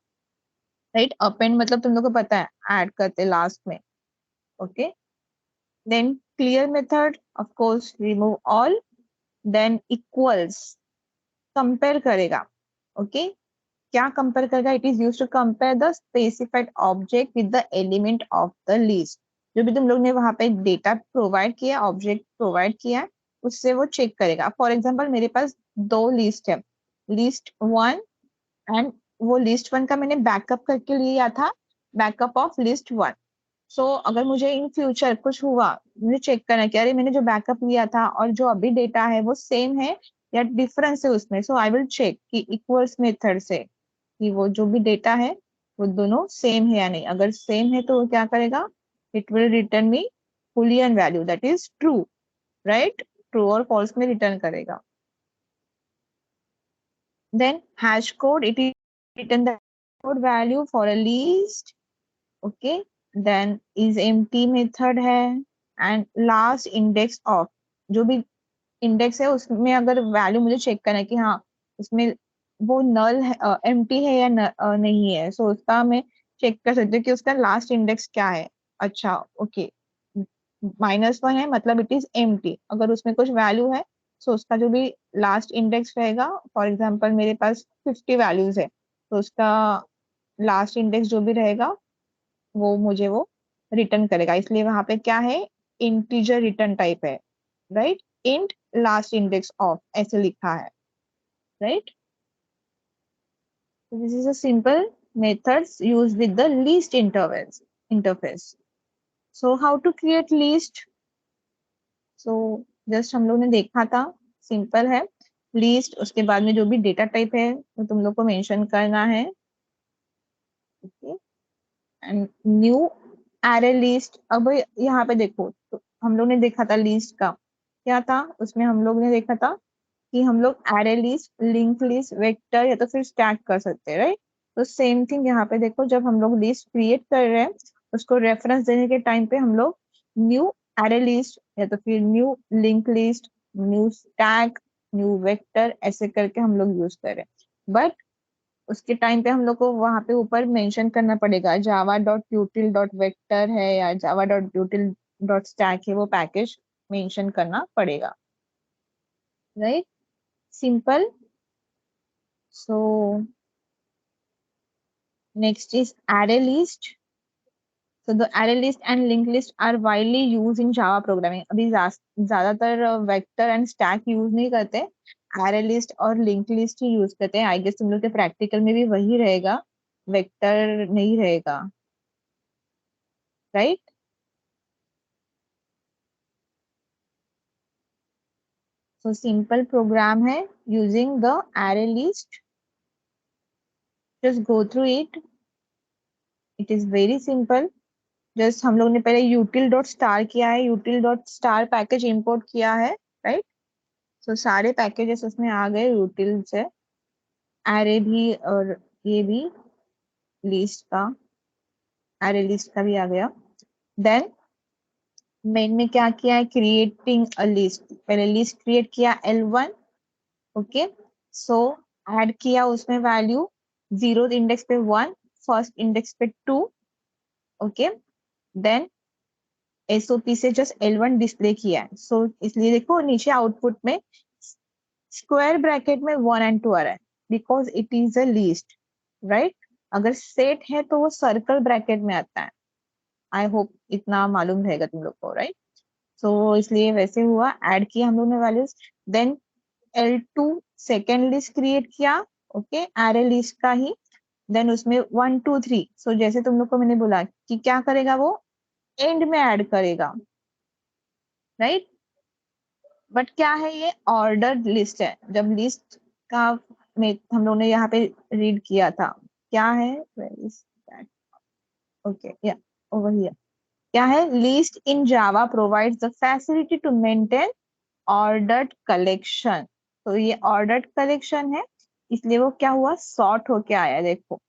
राइट। अपेंड मतलब तुम लोग को पता है ऐड करते लास्ट में। Okay, then clear method, of course remove all, then equals, compare करेगा। ओके, क्या कंपेयर करेगा, it is use to compare the specified object with the element of the list. जो भी तुम लोग ने वहां पे डेटा प्रोवाइड किया, ऑब्जेक्ट प्रोवाइड किया, उससे वो चेक करेगा। फॉर एग्जांपल मेरे पास दो लिस्ट है, लिस्ट 1 एंड वो लिस्ट 1 का मैंने बैकअप करके लिया था, बैकअप ऑफ लिस्ट 1। सो अगर मुझे इन फ्यूचर कुछ हुआ, मुझे चेक करना है कि अरे मैंने जो बैकअप लिया था और जो अभी डेटा है वो सेम है या डिफरेंस है उसमें। सो आई विल चेक कि इक्वल्स मेथड से कि वो जो भी डेटा है वो दोनों सेम है या नहीं। अगर सेम है तो वो क्या करेगा, it will return me boolean value that is true, right. True और फॉल्स में रिटर्न करेगा। Then hash code, it is return the code value for a list. Okay, then is empty method है and last index of, जो भी index है उसमें अगर value मुझे चेक करना है कि हाँ उसमें वो नल है, एम्प्टी है या नहीं है, सो उसका मैं चेक कर सकती हूँ कि उसका लास्ट इंडेक्स क्या है। अच्छा, ओके, -1 है मतलब इट इज एम्प्टी। अगर उसमें कुछ वैल्यू है, सो उसका जो भी लास्ट इंडेक्स रहेगा, फॉर एग्जाम्पल मेरे पास 50 वैल्यूज है, तो उसका लास्ट इंडेक्स जो भी रहेगा वो मुझे वो रिटर्न करेगा। इसलिए वहां पे क्या है, इंटीजर रिटर्न टाइप है, right. Int last index of ऐसे लिखा है, right. This is a simple methods use with the list interface. So how to create list, so just हम लोग ने देखा था, सिंपल है। लिस्ट, उसके बाद में जो भी डेटा टाइप है वो तुम लोग को मेंशन करना है। Okay, and new array list. अब यहाँ पे देखो, तो हम लोग ने देखा था लिस्ट का क्या था, उसमें हम लोग ने देखा था कि हम लोग array list, link list, vector या तो फिर स्टैक कर सकते हैं, राइट। तो सेम थिंग यहाँ पे देखो, जब हम लोग लिस्ट क्रिएट कर रहे हैं उसको रेफरेंस देने के टाइम पे हम लोग न्यू एरे लिस्ट या तो फिर new link list, new stack, new vector ऐसे करके हम लोग यूज कर रहे हैं। बट उसके टाइम पे हम लोग को वहां पे ऊपर मेंशन करना पड़ेगा java.util.vector है या java.util.stack है, वो पैकेज मेंशन करना पड़ेगा, right. Simple. So next is array list. So the array list and linked list are widely used in Java programming. अभी ज्यादातर वेक्टर एंड स्टैक यूज नहीं करते, array list और लिंक लिस्ट ही use करते हैं। I guess तुम लोग के प्रैक्टिकल में भी वही रहेगा, वेक्टर नहीं रहेगा, राइट। सो सिंपल प्रोग्राम है using the array list, just go through it, it is very simple। Just हम लोग ने पहले util.star किया है, util.star पैकेज इंपोर्ट किया है, राइट। सो सारे पैकेजेस उसमें आ गए util से, एरे भी और ये भी लिस्ट का, एरे लिस्ट का भी आ गया। देन मेन में क्या किया है, क्रिएटिंग अ लिस्ट, पहले लिस्ट क्रिएट किया L1। ओके, सो ऐड किया उसमें वैल्यू, 0th इंडेक्स पे 1, फर्स्ट इंडेक्स पे 2। ओके, देन एसओपी से जस्ट L1 डिस्प्ले किया है, सो इसलिए देखो नीचे आउटपुट में स्क्वायर ब्रैकेट में 1 and 2 आ रहा है because it is a least, right. अगर सेट है तो वो सर्कल ब्रैकेट में आता है। आई होप इतना मालूम रहेगा तुम लोग को, राइट। सो इसलिए वैसे हुआ, ऐड किया हम लोग ने values, then L2 second list create किया, ओके, एरे लिस्ट का ही, देन उसमें 1 2 3, सो जैसे तुम लोग को मैंने बोला कि क्या करेगा वो एंड में ऐड करेगा, राइट। बट क्या है, ये ऑर्डर्ड लिस्ट है। जब लिस्ट का में हम लोग ने यहाँ पे रीड किया था, क्या है, ओके या ओवर हियर, क्या है, list in Java provides the facility to maintain ordered collection. तो ये ऑर्डर्ड कलेक्शन है, इसलिए वो क्या हुआ, सॉर्ट होके आया। देखो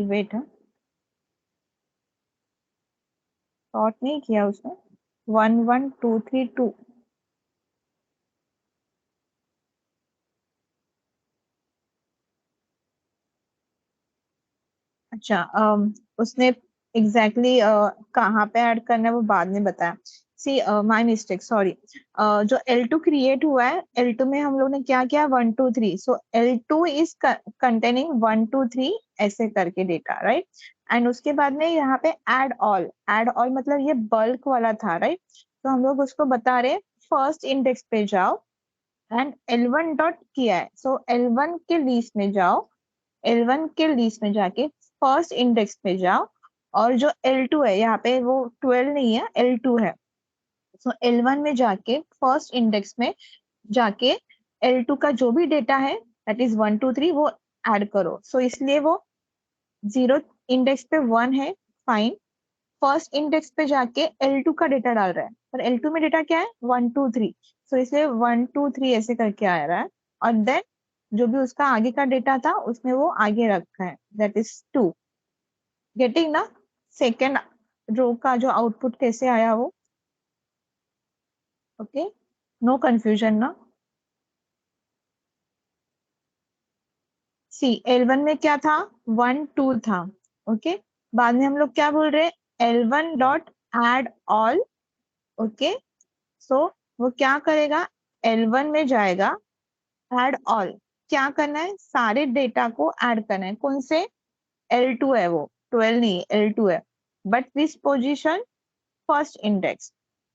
वेट है, सॉर्ट नहीं किया उसने, 1 1 2 3 2, अच्छा उसने एग्जैक्टली कहाँ पे ऐड करना है वो बाद में बताया। See my mistake, sorry. जो L2 क्रिएट हुआ है, L2 में हम लोग ने क्या किया, 1 2 3, सो L2 इज कंटेनिंग 1 2 3 ऐसे करके डेटा, राइट। एंड उसके बाद में यहाँ पे ऐड ऑल, ऐड ऑल मतलब ये बल्क वाला था, राइट। तो हम लोग उसको बता रहे फर्स्ट इंडेक्स पे जाओ एंड L1 डॉट किया है, सो L1 के लिस्ट में जाओ, L1 के लिस्ट में जाके फर्स्ट इंडेक्स पे जाओ, और जो L2 है यहाँ पे वो 12 नहीं है, L2 है। सो L1 में जाके फर्स्ट इंडेक्स में जाके L2 का जो भी डेटा है दैट इज 1 2 3 वो ऐड करो। सो इसलिए वो 0 इंडेक्स पे 1 है, फाइन। फर्स्ट इंडेक्स पे जाके L2 का डेटा डाल रहा है, पर L2 में डेटा क्या है, 1 2 3, सो इसलिए 1 2 3 ऐसे करके आ रहा है। और देन जो भी उसका आगे का डेटा था उसने वो आगे रखा है, दैट इज 2। गेटिंग ना, सेकेंड रो का जो आउटपुट कैसे आया वो, ओके, नो कंफ्यूजन ना। सी L1 में क्या था, 1 2 था, ओके। बाद में हम लोग क्या बोल रहे हैं, L1 dot add all, okay. So वो क्या करेगा, L1 में जाएगा, ऐड ऑल, क्या करना है, सारे डेटा को ऐड करना है। कौन से, L2 है वो, 12 नहीं, L2 है, but this position first index.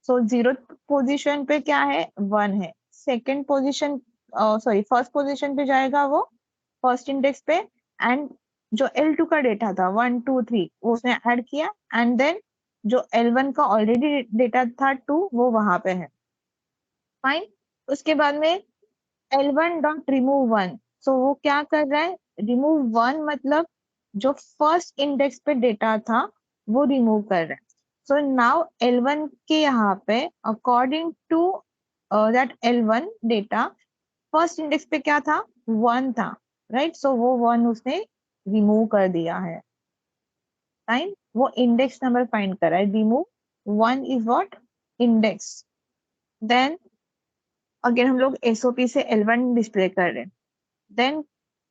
So 0 position पे क्या है, 1 है। Second position, sorry first position पे जाएगा वो फर्स्ट इंडेक्स पे, एंड जो L2 का डेटा था 1 2 3 वो उसने ऐड किया, एंड देन जो L1 का ऑलरेडी डेटा था 2 वो वहां पे है, फाइन। उसके बाद में L1 डॉट रिमूव 1, सो वो क्या कर रहा है, रिमूव 1 मतलब जो फर्स्ट इंडेक्स पे डेटा था वो रिमूव कर रहा है। सो नाउ L1 के यहाँ पे according to that L1 data first index पे क्या था, 1 था, राइट। सो वो 1 उसने रिमूव कर दिया है, फाइन। वो इंडेक्स नंबर फाइंड कर रहा है, remove 1 is what, index. Then again हम लोग एसओपी से L1 डिस्प्ले कर रहे हैं। देन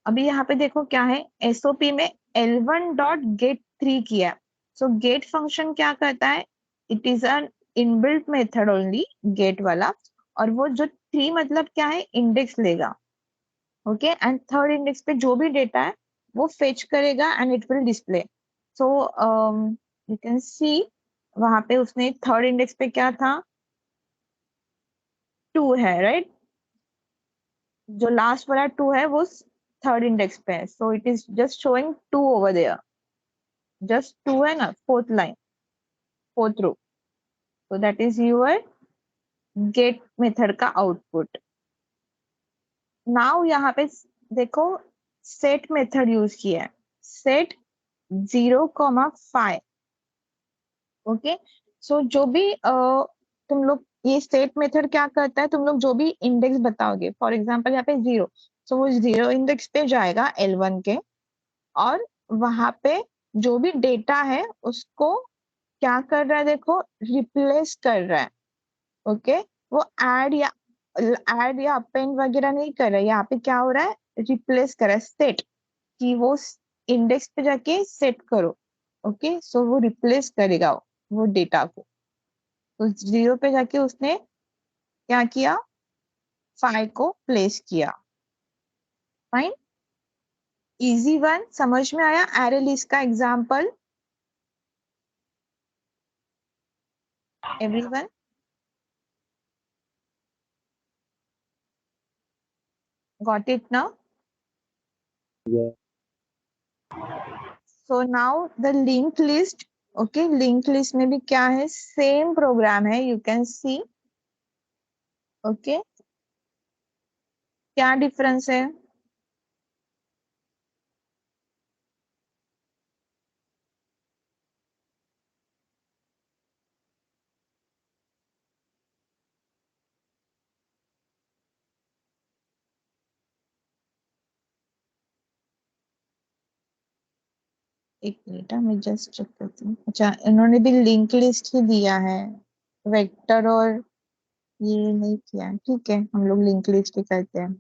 अभी यहाँ पे देखो क्या है, एसओपी में L1 डॉट गेट 3 किया। सो गेट फंक्शन क्या करता है, it is an inbuilt method only, get वाला। और वो जो 3 मतलब क्या है, इंडेक्स लेगा, ओके। एंड थर्ड इंडेक्स पे जो भी डेटा है वो फेच करेगा and it will display. So you can सी वहां पे उसने थर्ड इंडेक्स पे क्या था, 2 है, राइट। जो लास्ट वाला 2 है वो थर्ड इंडेक्स पे है, so it is just showing 2 over there, just 2 है ना, fourth line, fourth row. so that is your get method का आउटपुट। नाउ यहाँ पे देखो सेट मेथड यूज किया है, सेट 0,5, ओके। सो जो भी तुम लोग ये सेट मेथड क्या करता है, तुम लोग जो भी इंडेक्स बताओगे, फॉर एग्जांपल यहाँ पे 0, सो वो 0 इंडेक्स पे जाएगा L1 के, और वहां पे जो भी डेटा है उसको क्या कर रहा है, देखो रिप्लेस कर रहा है, ओके। वो ऐड या अपेंड वगैरह नहीं कर रहा है, यहाँ पे क्या हो रहा है, रिप्लेस कर रहा है, सेट, कि वो इंडेक्स पे जाके सेट करो, ओके, सो वो रिप्लेस करेगा वो डेटा को। तो 0 पे जाके उसने क्या किया, 5 को प्लेस किया। फाइन, इजी वन, समझ में आया एरे लिस्ट का example everyone? Got it now? Yeah. So now the link list. Okay, link list में भी क्या है, सेम प्रोग्राम है, यू कैन सी। ओके, क्या डिफरेंस है? एक मिनट, मैं जस्ट चेक करती हूँ। अच्छा, इन्होंने भी लिंक लिस्ट ही दिया है, वेक्टर और ये नहीं किया है। ठीक है, हम लोग लिंक लिस्ट ही करते हैं।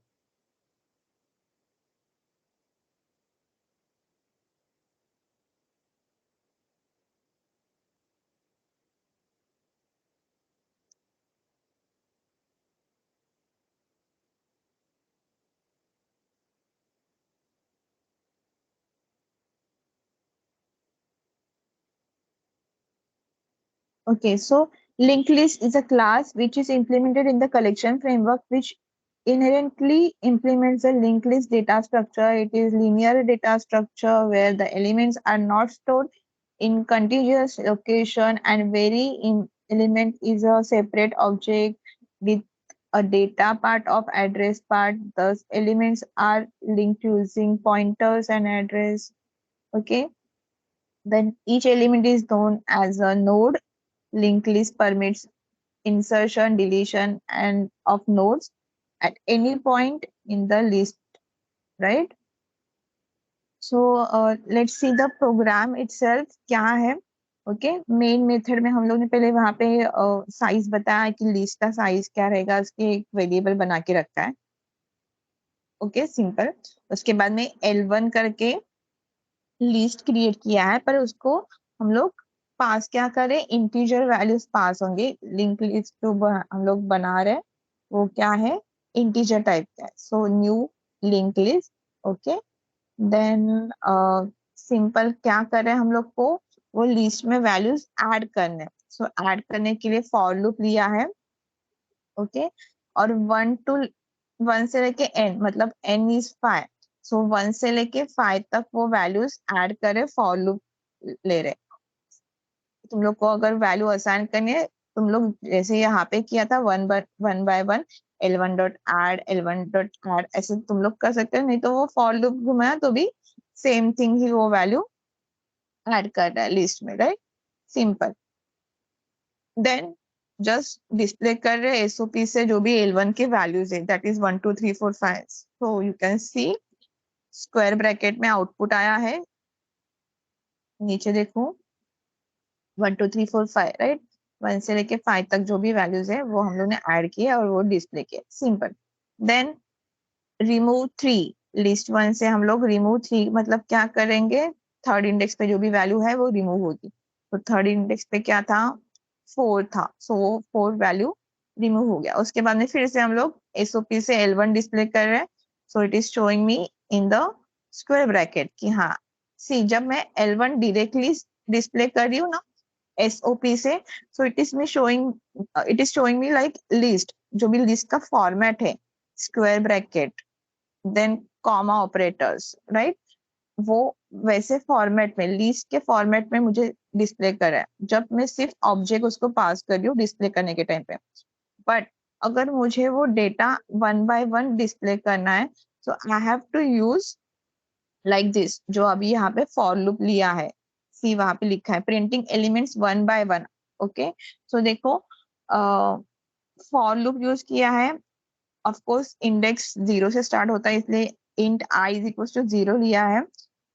Okay, so linked list is a class which is implemented in the collection framework, which inherently implements the linked list data structure. It is linear data structure where the elements are not stored in contiguous location, and element is a separate object with a data part of address part. Thus, elements are linked using pointers and address. Okay, then each element is known as a node. Linked list permits insertion, deletion, and of nodes at any point in the list, right? So let's see the program itself क्या है। Okay, main method में हम लोग ने पहले वहां पे size बताया कि लिस्ट का साइज क्या रहेगा, उसके एक वेरिएबल बना के रखा है। Okay, simple. उसके बाद में L1 करके लिस्ट क्रिएट किया है, पर उसको हम लोग पास क्या करें, इंटीजर वैल्यूज पास होंगे। लिंक लिस्ट जो हम लोग बना रहे हैं वो क्या है, इंटीजर टाइप का है। So new link list. Okay, then simple क्या कर रहे हैं हम लोग को, वो लिस्ट में वैल्यूज ऐड करने। सो ऐड करने के लिए फॉर लूप लिया है। ओके, और 1 से लेके n, मतलब n इज 5। सो 1 से लेके 5 तक वो वैल्यूज ऐड करे, फॉर लूप ले रहे। तुम लोग को अगर वैल्यू असाइन करनी है, तुम लोग जैसे यहाँ पे किया था, one by one L1 dot add, L1 dot add, ऐसे तुम लोग कर सकते हो। नहीं तो वो फॉर लूप घुमाया तो भी सेम थिंग ही वो वैल्यू ऐड कर रहा है लिस्ट में, right? Simple. Then just display कर रहे एसओपी से जो भी L1 के वैल्यूज है, that is 1 2 3 4 5। So you can C square bracket में आउटपुट आया है, नीचे देखो 1 2 3 4 5, राइट? 1 से लेके 5 तक जो भी वैल्यूज है वो हम लोग ने ऐड किया और वो डिस्प्ले किया, सिंपल। देन रिमूव 3, लिस्ट 1 से हम लोग रिमूव 3 मतलब क्या करेंगे, थर्ड इंडेक्स पे जो भी वैल्यू है वो रिमूव होगी। तो थर्ड इंडेक्स पे क्या था, 4 था, सो वो 4 वैल्यू रिमूव हो गया। उसके बाद में फिर से हम लोग एसओपी से L1 डिस्प्ले कर रहे हैं। So it is showing me in the square bracket कि हाँ, सी जब मैं L1 डायरेक्टली डिस्प्ले कर रही हूँ ना एसओपी से, so it is showing me like list, जो भी लिस्ट का फॉर्मेट है, square bracket then comma operators, right? वो वैसे फॉर्मेट में, लिस्ट के फॉर्मेट में मुझे डिस्प्ले कर रहा है जब मैं सिर्फ ऑब्जेक्ट उसको पास कर रही हूँ डिस्प्ले करने के टाइम पे। बट अगर मुझे वो डेटा 1 बाय 1 डिस्प्ले करना है, so I have to use like this, जो अभी यहाँ पे फॉर लूप लिया है। सी वहां पे लिखा है प्रिंटिंग एलिमेंट्स 1 बाय 1। ओके, सो देखो फॉर लूप यूज किया है। ऑफ कोर्स इंडेक्स 0 से स्टार्ट होता है, इसलिए int i is equal to 0 लिया है।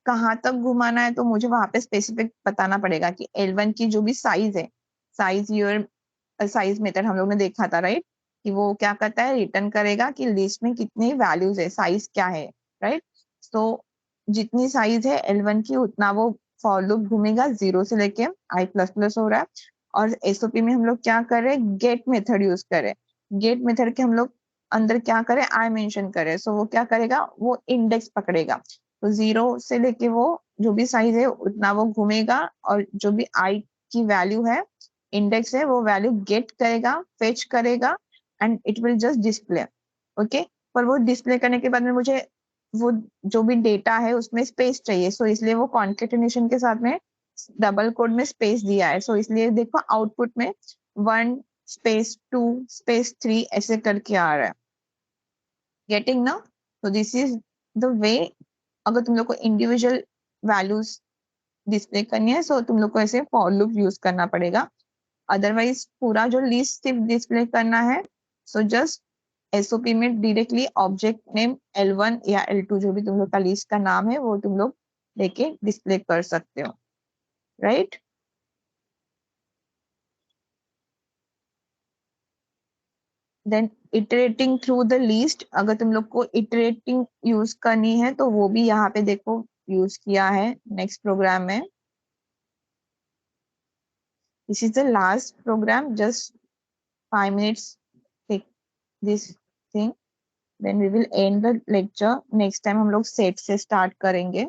कहाँ तक घुमाना है तो मुझे वहां पे स्पेसिफिक बताना पड़ेगा कि L1 की जो भी साइज है, साइज योर साइज मेथड हम लोग ने देखा था, राइट? कि वो क्या करता है, रिटर्न करेगा कि लिस्ट में कितनी वैल्यूज है, साइज क्या है, राइट? तो जितनी साइज है L1 की उतना वो फॉर लूप घूमेगा 0 से लेके i प्लस प्लस हो रहा है, और एसओपी में हम लोग क्या कर रहे हैं, गेट मेथड यूज करें। गेट मेथड के हम लोग अंदर क्या करें, आई मेंशन करें। सो वो क्या करेगा, वो इंडेक्स पकड़ेगा। तो 0 से लेके वो जो भी साइज है उतना वो घूमेगा, और जो भी आई की वैल्यू है, इंडेक्स है, वो वैल्यू गेट करेगा, फेच करेगा, and it will just display. Okay, पर वो डिस्प्ले करने के बाद में मुझे वो जो भी डेटा है उसमें स्पेस चाहिए, सो इसलिए वो कॉन्केटेनेशन के साथ में डबल कोड में स्पेस दिया है। सो इसलिए देखो आउटपुट में 1 स्पेस 2 स्पेस 3 ऐसे करके आ रहा है। गेटिंग ना? तो दिस इज द वे। अगर तुम लोग को इंडिविजुअल वैल्यूज डिस्प्ले करनी है, सो तुम लोग को ऐसे फॉर लूप यूज करना पड़ेगा। अदरवाइज पूरा जो लिस्ट सिर्फ डिस्प्ले करना है, सो जस्ट एसओपी में डायरेक्टली ऑब्जेक्ट नेम L1 या L2 जो भी तुम लोग का लिस्ट का नाम है वो तुम लोग लेके डिस्प्ले कर सकते हो, right? Then iterating through the list, अगर तुम लोग को इटरेटिंग यूज करनी है तो वो भी यहाँ पे देखो यूज किया है नेक्स्ट प्रोग्राम में। This is the last program, just 5 minutes take this thing, then we will end the lecture। next time हम लोग सेट से स्टार्ट करेंगे।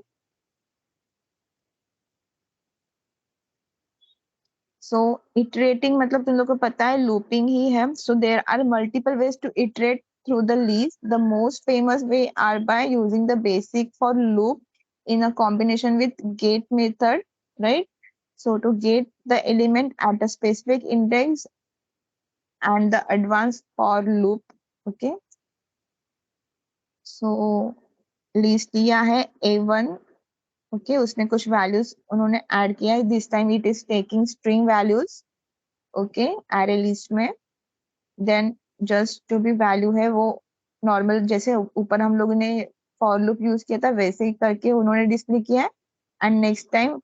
सो इटरेटिंग मतलब तुम लोग को पता है लूपिंग ही है। So there are multiple ways to iterate through the list. The most famous way are by using the basic for loop in a combination with get method, right? So to get the element at a specific index and the advanced for loop, okay? So list लिया है A1, okay, उसमें कुछ values उन्होंने add किया है। This time it is taking string values, okay, array list में। Then just जो भी वैल्यू है वो नॉर्मल जैसे ऊपर हम लोगों ने फॉर लूप यूज किया था वैसे ही करके उन्होंने डिस्प्ले किया है। And next time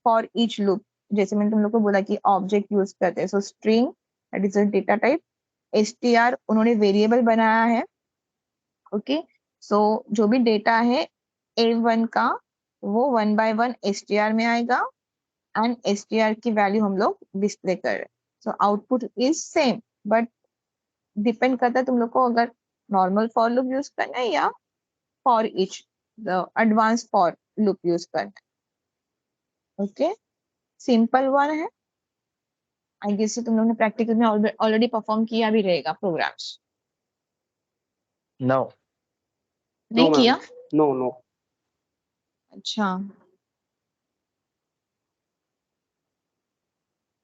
for each loop, जैसे मैंने तुम लोग को बोला कि ऑब्जेक्ट यूज करते हैं, सो string that is a data type, str उन्होंने वेरिएबल बनाया है, ओके। सो जो भी डेटा है A1 का वो 1 by 1 str में आएगा, एंड str की वैल्यू हम लोग डिस्प्ले कर रहे हैं। So output is same, but depend करता है तुम लोग को अगर नॉर्मल फॉर लूप यूज करना है या for each the advance for loop use करना है, ओके। सिंपल वन है, आई गेस तुम लोग ने प्रैक्टिकल में ऑलरेडी परफॉर्म किया भी रहेगा प्रोग्राम्स। No. नहीं No, किया? ma'am. No. अच्छा,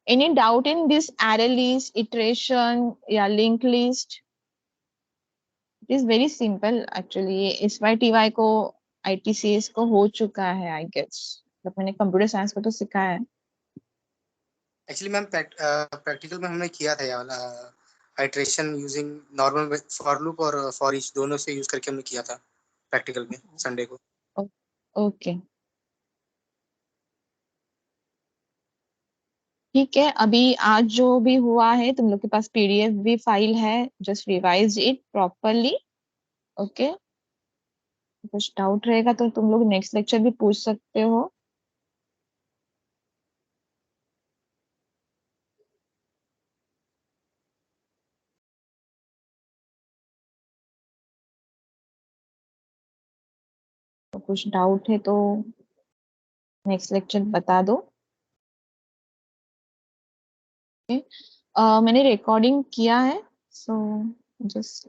any doubt in this array list, iteration या linked list? It is very simple actually। SYTY को ITCS को हो चुका है आई गेस, जब मैंने कंप्यूटर साइंस को तो सिखाया है। एक्चुअली मैम प्रैक्टिकल में हमने किया था ये वाला iteration using normal for loop और फॉर ईच दोनों से यूज करके हमने किया था प्रैक्टिकल में संडे को। ओके, ठीक है। अभी आज जो भी हुआ है तुम लोग के पास PDF भी फाइल है, just revise it properly, okay. कुछ डाउट रहेगा तो तुम लोग नेक्स्ट लेक्चर भी पूछ सकते हो। तो कुछ डाउट है तो नेक्स्ट लेक्चर बता दो, मैंने रिकॉर्डिंग किया है, सो जस्ट